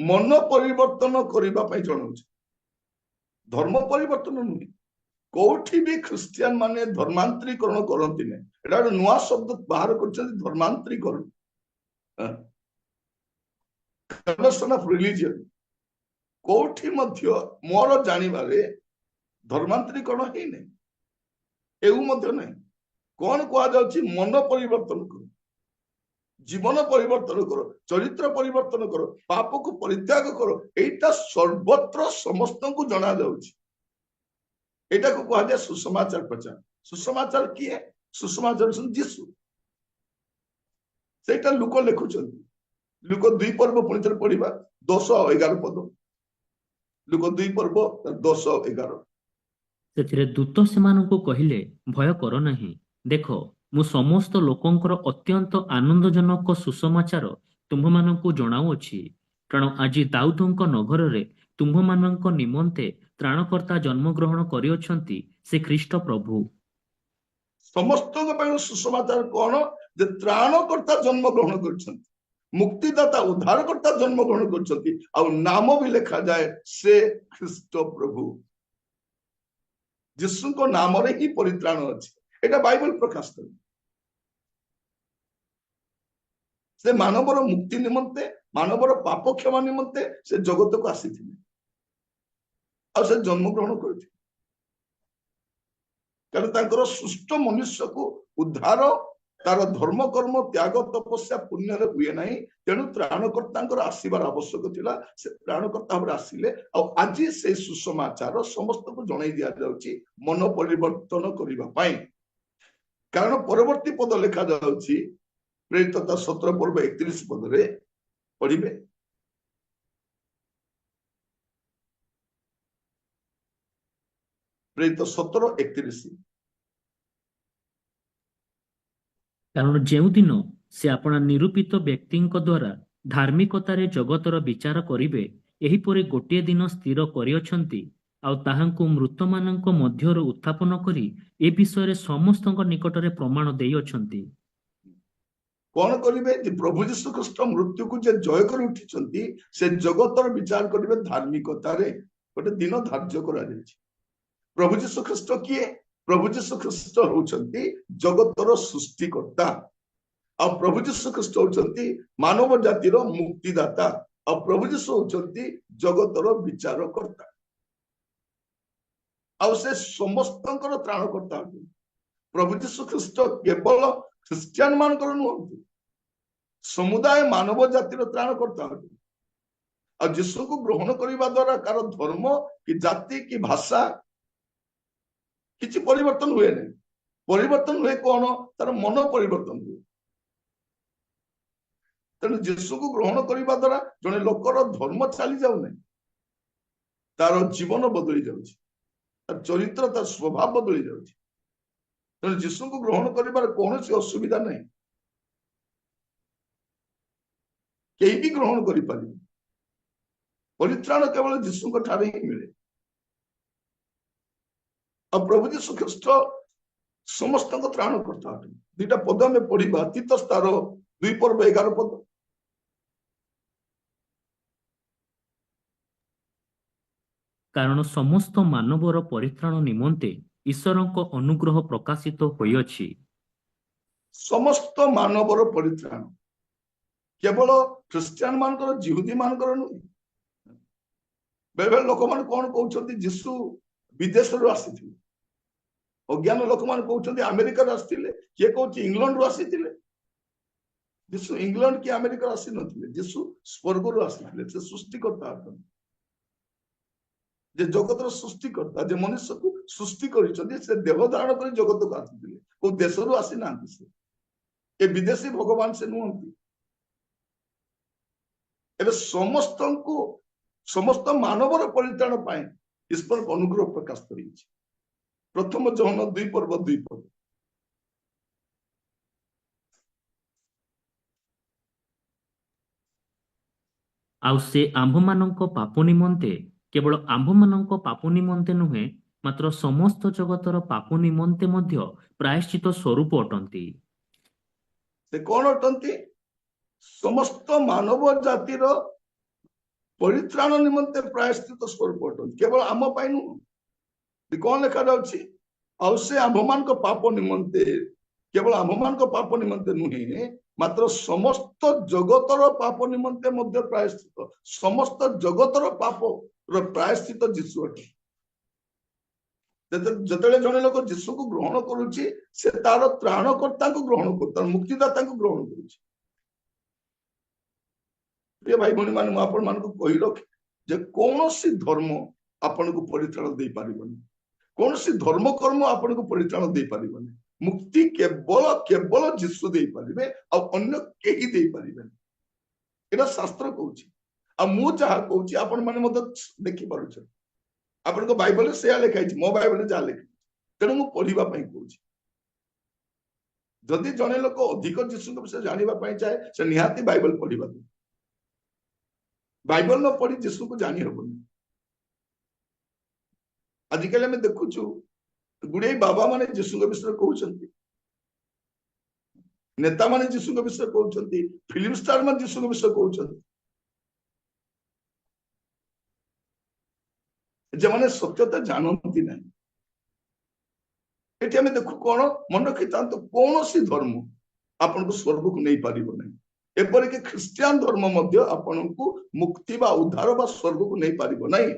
ମନ ପରିବର୍ତ୍ତନ କରିବା ପାଇଁ ଜଣାଉଛି। ଧର୍ମ ପରିବର୍ତ୍ତନ ନୁହେଁ। କୋଉଠି ବି ଖ୍ରୀଷ୍ଟିଆନ ମାନେ ଧର୍ମାନ୍ତରୀକରଣ କରନ୍ତି ନାହିଁ। ଏଟା ଗୋଟେ ନୂଆ ଶବ୍ଦ ବାହାର କରିଛନ୍ତି, ଧର୍ମାନ୍ତରୀକରଣ, କନଭର୍ସନ ଅଫ ରିଲିଜିୟନ। କୋଉଠି ମଧ୍ୟ ମୋର ଜାଣିବାରେ ଧର୍ମାନ୍ତରୀକରଣ ହେଇନାହିଁ, ଏଉ ମଧ୍ୟ ନାହିଁ। କଣ କୁହାଯାଉଛି, ମନ ପରିବର୍ତ୍ତନ କର, ଜୀବନ ପରିବର୍ତ୍ତନ କର, ଚରିତ୍ର ପରିବର୍ତ୍ତନ କର, ପାପକୁ ପରିତ୍ୟାଗ କର। ଏଇଟା ସର୍ବତ୍ର ସମସ୍ତଙ୍କୁ ଜଣା ଯାଉଛି। ଏଇଟାକୁ କୁହାଯାଏ ସୁସମାଚାର ପ୍ରଚାର। ସୁସମାଚାର କିଏ? ସୁସମାଚାର ଯୀଶୁ। ସେଇଟା ଲୋକ ଲେଖୁଛନ୍ତି। ଲୋକ 2 ପର୍ବ ପୁଣି ଥରେ ପଢିବା, 10 ଆଉ 11 ପଦ। ଲୋକ 2 ପର୍ବ 10 ଆଉ 11। ସେଥିରେ ଦୂତ ସେମାନଙ୍କୁ କହିଲେ, ଭୟ କର ନାହିଁ। ଦେଖ, ମୁଁ ସମସ୍ତ ଲୋକଙ୍କର ଅତ୍ୟନ୍ତ ଆନନ୍ଦଜନକ ସୁସମାଚାର ତୁମ୍ଭମାନଙ୍କୁ ଜଣାଉଅଛି। କାରଣ ଆଜି ଦାଉଦଙ୍କ ନଗରରେ ତୁମ୍ଭମାନଙ୍କ ନିମନ୍ତେ ତ୍ରାଣକର୍ତ୍ତା ଜନ୍ମଗ୍ରହଣ କରିଅଛନ୍ତି, ସେ ଖ୍ରୀଷ୍ଟ ପ୍ରଭୁ। ସମସ୍ତଙ୍କ ପାଇଁ ସୁସମାଚାର କଣ, ଯେ ତ୍ରାଣକର୍ତ୍ତା ଜନ୍ମଗ୍ରହଣ କରିଛନ୍ତି, ମୁକ୍ତିଦାତା ଉଦ୍ଧାରକର୍ତ୍ତା ଜନ୍ମଗ୍ରହଣ କରିଛନ୍ତି, ଆଉ ନାମ ବି ଲେଖାଯାଏ ସେ ଖ୍ରୀଷ୍ଟ ପ୍ରଭୁ। ଯୀଶୁଙ୍କ ନାମରେ ହିଁ ପରିତ୍ରାଣ ଅଛି। ଏଟା ବାଇବଲ ପ୍ରକାଶ କରେ। ସେ ମାନବର ମୁକ୍ତି ନିମନ୍ତେ, ମାନବର ପାପ କ୍ଷମା ନିମନ୍ତେ ସେ ଜଗତକୁ ଆସିଥିଲେ, ଆଉ ସେ ଜନ୍ମଗ୍ରହଣ କରିଥିଲେ। କାରଣ ତାଙ୍କର ସୁଷ୍ଠ ମନୁଷ୍ୟକୁ ଉଦ୍ଧାର ତାର ଧର୍ମ କର୍ମ ତ୍ୟାଗ ତପସ୍ୟା ପୁଣ୍ୟରେ ହୁଏ ନାହିଁ। ତେଣୁ ତ୍ରାଣକର୍ତ୍ତାଙ୍କର ଆସିବାର ଆବଶ୍ୟକ ଥିଲା। ସେ ତ୍ରାଣକର୍ତ୍ତା ଭାବରେ ଆସିଲେ। ଆଉ ଆଜି ସେ ସୁସମାଚାର ସମସ୍ତଙ୍କୁ ଜଣାଇ ଦିଆଯାଉଛି ମନ ପରିବର୍ତ୍ତନ କରିବା ପାଇଁ। କାରଣ ପରବର୍ତ୍ତୀ ପଦ ଲେଖାଯାଉଛି ପ୍ରେରିତ 17 ପର୍ବ 31 ପଦରେ ପଢିବେ, ପ୍ରେରିତ 17:31। କାରଣ ଯେଉଁଦିନ ସେ ଆପଣା ନିରୂପିତ ବ୍ୟକ୍ତିଙ୍କ ଦ୍ୱାରା ଧାର୍ମିକତାରେ ଜଗତର ବିଚାର କରିବେ, ଏହିପରି ଗୋଟିଏ ଦିନ ସ୍ଥିର କରିଅଛନ୍ତି, ଆଉ ତାହାଙ୍କୁ ମୃତମାନଙ୍କ ମଧ୍ୟରୁ ଉତ୍ଥାପନ କରି ଏ ବିଷୟରେ ସମସ୍ତଙ୍କ ନିକଟରେ ପ୍ରମାଣ ଦେଇଅଛନ୍ତି। କଣ କରିବେ, ଯେ ପ୍ରଭୁ ଯୀଶୁ ଖ୍ରୀଷ୍ଟ ମୃତ୍ୟୁକୁ ଯେ ଜୟ କରି ଉଠିଛନ୍ତି, ସେ ଜଗତର ବିଚାର କରିବେ ଧାର୍ମିକତାରେ। ଗୋଟେ ଦିନ ଧାର୍ଯ୍ୟ କରାଯାଇଛି। ପ୍ରଭୁ ଯୀଶୁ ଖ୍ରୀଷ୍ଟ କିଏ? ପ୍ରଭୁ ଯୀଶୁ ଖ୍ରୀଷ୍ଟ ହଉଛନ୍ତି ଜଗତର ସୃଷ୍ଟିକର୍ତ୍ତା, ଆଉ ପ୍ରଭୁ ଯୀଶୁ ଖ୍ରୀଷ୍ଟ ହଉଛନ୍ତି ମାନବ ଜାତିର ମୁକ୍ତିଦାତା, ଆଉ ପ୍ରଭୁ ଯୀଶୁ ହଉଛନ୍ତି ଜଗତର ବିଚାରକର୍ତ୍ତା, ଆଉ ସେ ସମସ୍ତଙ୍କର ତ୍ରାଣକର୍ତ୍ତା ଅଟନ୍ତି। ପ୍ରଭୁ ଯୀଶୁ ଖ୍ରୀଷ୍ଟ କେବଳ ଖ୍ରୀଷ୍ଟିଆନ ମାନଙ୍କର ନୁହନ୍ତି, ସମୁଦାୟ ମାନବ ଜାତିର ତ୍ରାଣକର୍ତ୍ତା ଅଟନ୍ତି। ଆଉ ଯୀଶୁଙ୍କୁ ଗ୍ରହଣ କରିବା ଦ୍ୱାରା କାର ଧର୍ମ କି ଜାତି କି ଭାଷା କିଛି ପରିବର୍ତ୍ତନ ହୁଏ ନାହିଁ। ପରିବର୍ତ୍ତନ ହୁଏ କଣ? ତାର ମନ ପରିବର୍ତ୍ତନ ହୁଏ। ତେଣୁ ଯୀଶୁକୁ ଗ୍ରହଣ କରିବା ଦ୍ୱାରା ଜଣେ ଲୋକର ଧର୍ମ ଚାଲି ଯାଉନାହିଁ, ତାର ଜୀବନ ବଦଳି ଯାଉଛି, ତାର ଚରିତ୍ର, ତାର ସ୍ୱଭାବ ବଦଳି ଯାଉଛି। ତେଣୁ ଯୀଶୁଙ୍କୁ ଗ୍ରହଣ କରିବାର କୌଣସି ଅସୁବିଧା ନାହିଁ, କେହି ବି ଗ୍ରହଣ କରିପାରିବେ। ପରିତ୍ରାଣ କେବଳ ଯୀଶୁଙ୍କ ଠାରେ ହିଁ ମିଳେ। ଆଉ ପ୍ରଭୁ ଯୀଶୁ ଖ୍ରୀଷ୍ଟ ସମସ୍ତଙ୍କ ତ୍ରାଣ କର୍ତ୍ତା ଅଟନ୍ତି। ଦୁଇଟା ପଦ ଆମେ ପଢିବା, ତିତସ ତାର 2 ପର୍ବ 11 ପଦ। କାରଣ ସମସ୍ତ ମାନବର ପରିତ୍ରାଣ ନିମନ୍ତେ ଈଶ୍ୱରଙ୍କ ଅନୁଗ୍ରହ ପ୍ରକାଶିତ ହୋଇଅଛି। ସମସ୍ତ ମାନବର ପରିତ୍ରାଣ, କେବଳ ଖ୍ରୀଷ୍ଟିଆନ ମାନଙ୍କର, ଜିହୁଦୀ ମାନଙ୍କର ନୁହେଁ। ବେଳେବେଳେ ଲୋକମାନେ କଣ କହୁଛନ୍ତି, ଯୀଶୁ ବିଦେଶରୁ ଆସିଥିଲେ। ଅଜ୍ଞାନ ଲୋକମାନେ କହୁଛନ୍ତି ଆମେରିକାରୁ ଆସିଥିଲେ, କିଏ କହୁଛି ଇଂଲଣ୍ଡରୁ ଆସିଥିଲେ। ଯୀଶୁ ଇଂଲଣ୍ଡ କି ଆମେରିକାରୁ ଆସିନଥିଲେ, ଯୀଶୁ ସ୍ୱର୍ଗରୁ ଆସିଥିଲେ। ସେ ସୃଷ୍ଟିକର୍ତ୍ତା ଅଟନ୍ତି, ଯେ ଜଗତର ସୃଷ୍ଟିକର୍ତ୍ତା, ଯେ ମନୁଷ୍ୟକୁ ସୃଷ୍ଟି କରିଛନ୍ତି, ସେ ଦେହ ଧାରଣ କରି ଜଗତକୁ ଆସିଥିଲେ। କୋଉ ଦେଶରୁ ଆସିନାହାନ୍ତି। ସେ ଏ ବିଦେଶୀ ଭଗବାନ ସେ ନୁହନ୍ତି। ଏବେ ସମସ୍ତ ମାନବର ପରିତ୍ରାଣ ପାଇଁ ଈଶ୍ୱରଙ୍କ ଅନୁଗ୍ରହ ପ୍ରକାଶ କରିଛି। ପ୍ରଥମ ଜହନ 2 ପର୍ବ 2 ପଦ। ଆଉ ସେ ଆମ୍ଭମାନଙ୍କ ପାପ ନିମନ୍ତେ, କେବଳ ଆମ୍ଭମାନଙ୍କ ପାପ ନିମନ୍ତେ ନୁହେଁ, ମାତ୍ର ସମସ୍ତ ଜଗତର ପାପ ନିମନ୍ତେ ମଧ୍ୟ ପ୍ରାୟଶ୍ଚିତ ସ୍ୱରୂପ ଅଟନ୍ତି। ସେ କଣ ଅଟନ୍ତି? ସମସ୍ତ ମାନବ ଜାତିର ପରିତ୍ରାଣ ନିମନ୍ତେ ପ୍ରାୟଶ୍ଚିତ ସ୍ୱରୂପ ଅଟନ୍ତି, କେବଳ ଆମ ପାଇଁ ନୁହଁ। କଣ ଲେଖାଯାଉଛି? ଆଉ ସେ ଆମ୍ଭମାନଙ୍କ ପାପ ନିମନ୍ତେ, କେବଳ ଆମ୍ଭମାନଙ୍କ ପାପ ନିମନ୍ତେ ନୁହେଁ, ମାତ୍ର ସମସ୍ତ ଜଗତର ପାପ ନିମନ୍ତେ ମଧ୍ୟ ପ୍ରାୟଶ୍ଚିତ। ସମସ୍ତ ଜଗତର ପାପର ପ୍ରାୟଶ୍ଚିତ ଯୀଶୁ ଅଟେ। ଯେତେବେଳେ ଜଣେ ଲୋକ ଯୀଶୁକୁ ଗ୍ରହଣ କରୁଛି, ସେ ତାର ତ୍ରାଣକର୍ତ୍ତାଙ୍କୁ ଗ୍ରହଣ କରୁଛି, ତାର ମୁକ୍ତିଦାତାଙ୍କୁ ଗ୍ରହଣ କରୁଛି। ପ୍ରିୟ ଭାଇ ଭଉଣୀ ମାନେ, ମୁଁ ଆପଣ ମାନଙ୍କୁ କହି ରଖେ ଯେ କୌଣସି ଧର୍ମ ଆପଣଙ୍କୁ ପରିତ୍ରାଣ ଦେଇପାରିବନି, କୌଣସି ଧର୍ମ କର୍ମ ଆପଣଙ୍କୁ ପରିତ୍ରାଣ ଦେଇପାରିବନି। ମୁକ୍ତି କେବଳ ଯୀଶୁ ଦେଇପାରିବେ, ଆଉ ଅନ୍ୟ କେହି ଦେଇପାରିବେନି। ଏଇଟା ଶାସ୍ତ୍ର କହୁଛି, ଆଉ ମୁଁ ଯାହା କହୁଛି ଆପଣ ମାନେ ମଧ୍ୟ ଦେଖିପାରୁଛନ୍ତି। ଆପଣଙ୍କ ବାଇବଲରେ ସେୟା ଲେଖା ହେଇଛି, ମୋ ବାଇବଲରେ ଯାହା ଲେଖା ହେଇଛି। ତେଣୁ ମୁଁ ପଢିବା ପାଇଁ କହୁଛି। ଯଦି ଜଣେ ଲୋକ ଅଧିକ ଯୀଶୁଙ୍କ ବିଷୟରେ ଜାଣିବା ପାଇଁ ଚାହେଁ, ସେ ନିହାତି ବାଇବଲ ପଢିବା। ବାଇବଲ ନ ପଢି ଯୀଶୁକୁ ଜାଣି ହବନି। ଆଜିକାଲି ଆମେ ଦେଖୁଛୁ ଗୁଡେ ବାବା ମାନେ ଯୀଶୁଙ୍କ ବିଷୟରେ କହୁଛନ୍ତି, ନେତା ମାନେ ଯୀଶୁଙ୍କ ବିଷୟରେ କହୁଛନ୍ତି, ଫିଲ୍ମ ଷ୍ଟାର ମାନେ ଯୀଶୁଙ୍କ ବିଷୟରେ କହୁଛନ୍ତି, ଯେମାନେ ସତ୍ୟତା ଜାଣନ୍ତି ନାହିଁ। ଏଠି ଆମେ ଦେଖୁ କଣ, ମନେ ରଖିଥାନ୍ତୁ, କୌଣସି ଧର୍ମ ଆପଣଙ୍କୁ ସ୍ୱର୍ଗକୁ ନେଇପାରିବ ନାହିଁ। ଏପରିକି ଖ୍ରୀଷ୍ଟିଆନ ଧର୍ମ ମଧ୍ୟ ଆପଣଙ୍କୁ ମୁକ୍ତି ବା ଉଦ୍ଧାର ବା ସ୍ୱର୍ଗକୁ ନେଇପାରିବ ନାହିଁ।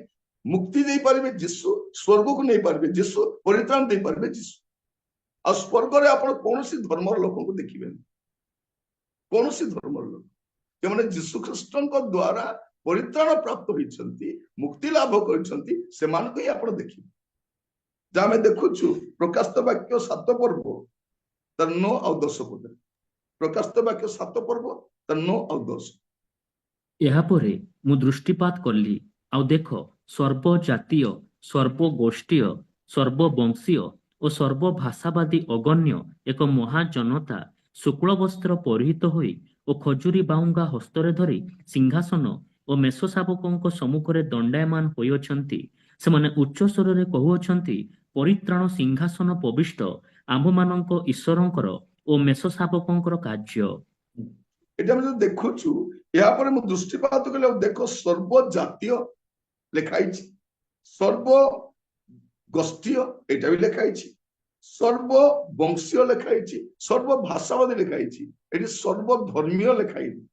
ମୁକ୍ତି ଦେଇପାରିବେ ଯୀଶୁ, ସ୍ୱର୍ଗକୁ ନେଇପାରିବେ ଯୀଶୁ, ପରିତ୍ରାଣ ଦେଇପାରିବେ ଯୀଶୁ। ଆଉ ସ୍ୱର୍ଗରେ ଆପଣ କୌଣସି ଧର୍ମର ଲୋକଙ୍କୁ ଦେଖିବେନି, କୌଣସି ଧର୍ମର ଲୋକ। ଯେଉଁମାନେ ଯୀଶୁ ଖ୍ରୀଷ୍ଟଙ୍କ ଦ୍ୱାରା ପରିତ୍ରାଣ ପ୍ରାପ୍ତ ହୋଇଛନ୍ତି, ମୁକ୍ତି ଲାଭ କରିଛନ୍ତି, ସେମାନଙ୍କୁ ହିଁ ଆପଣ ଦେଖିବେ। ଯାହା ଆମେ ଦେଖୁଛୁ ପ୍ରକାଶିତ ବାକ୍ୟ 7 ପର୍ବ ତାର 9 ଆଉ 10 ପଦରେ। ପ୍ରକାଶିତ ବାକ୍ୟ 7 ପର୍ବ ତାର 9 ଆଉ 10। ଏହାପରେ ମୁଁ ଦୃଷ୍ଟିପାତ କଲି, ଆଉ ଦେଖ, ସର୍ବଜାତୀୟ, ସର୍ବଗୋଷ୍ଠୀୟ, ସର୍ବବଂଶୀୟ ଓ ସର୍ବଭାଷାବାଦୀ ଅଗଣ୍ୟ ଏକ ମହାଜନତା ଶୁକ୍ଳ ବସ୍ତ୍ର ପରିହିତ ହୋଇ ଓ ଖଜୁରୀ ବାହୁଙ୍ଗା ହସ୍ତରେ ଧରି ସିଂହାସନ ଓ ମେଷଶାବକଙ୍କ ସମ୍ମୁଖରେ ଦଣ୍ଡାୟମାନ ହୋଇଅଛନ୍ତି। ସେମାନେ ଉଚ୍ଚ ସ୍ୱରରେ କହୁଅଛନ୍ତି, ପରିତ୍ରାଣ ସିଂହାସନ ପ୍ରବିଷ୍ଟ ଆମ୍ଭମାନଙ୍କ ଈଶ୍ୱରଙ୍କର ଓ ମେଷଶାବକଙ୍କର କାର୍ଯ୍ୟ। ଏଠି ଆମେ ଯଦି ଦେଖୁଛୁ, ଏହାପରେ ମୁଁ ଦୃଷ୍ଟିପାତ କଲି, ଆଉ ଦେଖ, ସର୍ବଜାତୀୟ ଲେଖା ହେଇଛି, ସର୍ବଗୋଷ୍ଠୀୟ ଏଇଟା ବି ଲେଖା ହେଇଛି, ସର୍ବବଂଶୀୟ ଲେଖା ହେଇଛି, ସର୍ବଭାଷାବାଦୀ ଲେଖା ହେଇଛି। ଏଠି ସର୍ବଧର୍ମୀୟ ଲେଖା ହେଇଛି।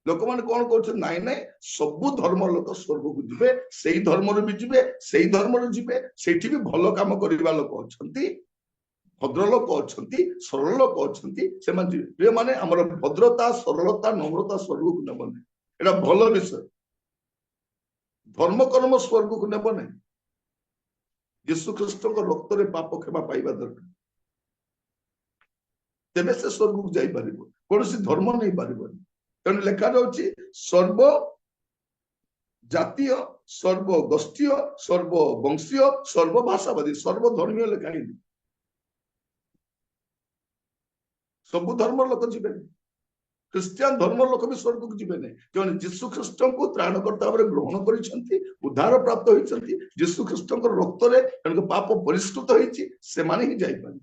ଲୋକମାନେ କଣ କହୁଛନ୍ତି, ନାଇଁ ନାଇଁ, ସବୁ ଧର୍ମର ଲୋକ ସ୍ୱର୍ଗକୁ ଯିବେ, ସେଇ ଧର୍ମରୁ ବି ଯିବେ, ସେଇ ଧର୍ମରୁ ଯିବେ, ସେଇଠି ବି ଭଲ କାମ କରିବା ଲୋକ ଅଛନ୍ତି, ଭଦ୍ର ଲୋକ ଅଛନ୍ତି, ସରଳ ଲୋକ ଅଛନ୍ତି, ସେମାନେ ଯିବେ। ମାନେ ଆମର ଭଦ୍ରତା, ସରଳତା, ନମ୍ରତା ସ୍ୱର୍ଗକୁ ନେବନି। ଏଇଟା ଭଲ ବିଷୟ। धर्म कर्म स्वर्ग को नेब ना यीशु ख्रीष्ट रक्त रे पाप क्षमा पाइबा दरकार तेबे से स्वर्ग को जाई परिबो कौन धर्म नहीं पारिबनी तेणु लेखा जाउची सर्व जातीय सर्व गोष्ठीय सर्व वंशीय सर्व भाषावादी सर्व धर्मीय लेखा सब धर्म लोक जीवे ख्रिस्टियान धर्म लोक भी स्वर्ग को जीवे जो जीशु ख्रीष्ट को त्राणकर्ता भाव ग्रहण कर उद्धार प्राप्त होती जीशु ख्रीष्ट रक्त रे पाप परिष्कृत होती ही जाइपारे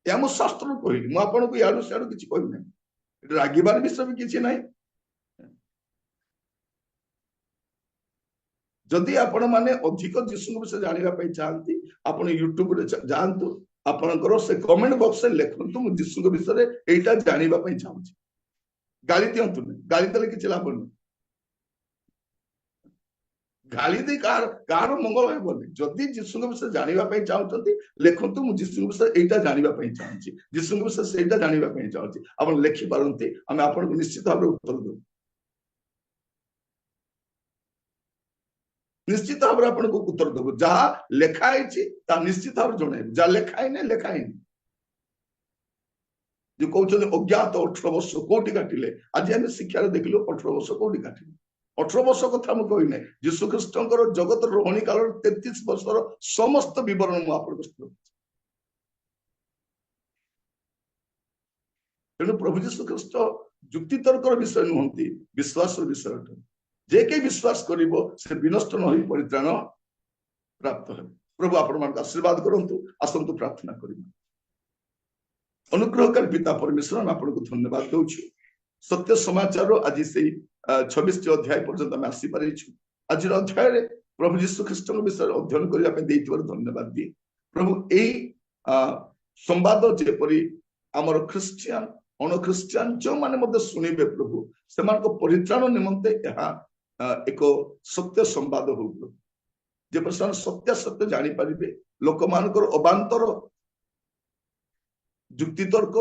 या मु शास्त्र कहली मुझे याडू सियाडू किसी कहना रागिबार विषय भी किसी ना जदि आपण माने अधिक जीशु विषय जानवाई चाहती आप यूट्यूब रे जातु आपणकर से कमेंट बॉक्स में लिखु मु जीशु विषय एटा जानवाई चाहूँगी गाली दिंतु गाली देले किसी लाभ नहीं गाली दे कार मंगल हेबनी जदि जीशु विषय जानवाई चाहते लिखु मु जीशु विषय एटा जानवाई चाहूँगी जीशु विषय से जानवाई चाहूँगी आप लिखिपारती आम आपको निश्चित भाव उत्तर देव निश्चित भाव आपको उत्तर देव जहाँ लेखाई निश्चित भाव जन जहाँ लेखाई नहीं लेखाई जो कहते अज्ञात 18 वर्ष कौटी काटिले आज आम शिक्षा देखिलु 18 वर्ष कौटी काटिले 18 वर्ष कथा मुझे कहना जीशु ख्रीष्ट जगत रही काल 33 वर्षर समस्त बरण मुझे तेणु प्रभु जीशु ख्रीष्ट जुक्ति तर्कर विषय नुहति विश्वास विषय अटे जे के विश्वास करिवो से विनष्ट न होई परित्राण प्राप्त है प्रभु आपण आशीर्वाद करंतु आसंतु प्रार्थना करिबा अनुग्रहकारी पिता परमेश्वर आपको धन्यवाद दूछु सत्य समाचार आज से 26 अध्याय पर्यंत आम आसी पारि आज अध्याय रे प्रभु जीशु ख्रीष्ट विषय अध्ययन करने धन्यवाद दिए प्रभु यही संवाद जेपरी आमर ख्रिस्टियान अणख्रिस्टियान जो माने शुणिबे प्रभु से परित्राण निमंते एक सत्य संवाद हो प्रभु जे सत्य सत्य जानी पारिबे लोक मानकर अबांतर जुक्ति तर्क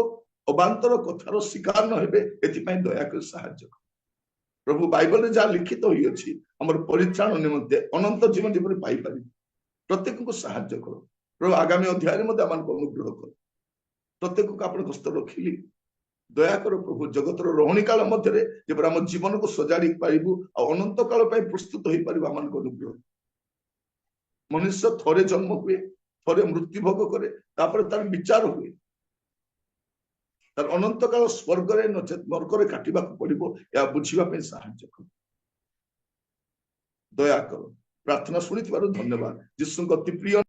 अबांतर कथार शिकार न हेबे एथिपाई दया कर सहाय्य प्रभु बाइबल में जहाँ लिखित होई अछि हमर परित्राण निमंते अनंत जीवन जेपरि पाई पारि प्रत्येक को सहाय्य करो प्रभु आगामी अध्याय में मते आमान को अनुग्रह करो प्रत्येक को आपण हस्त रखिली दया कर प्रभु जगतर रही काल मध्य जब आम जीवन को सजाड़ी पारिबु अनंत काल प्रस्तुत हो पार आम अनुग्रह मनुष्य थरे जन्म हुए थरे मृत्यु भोग करे तार विचार हुए तार अनंत काल स्वर्ग नचेत नरक काटिबा पड़ो या बुझापी साहाय्य कर दया कर प्रार्थना शुणी धन्यवाद जीशु अति प्रिय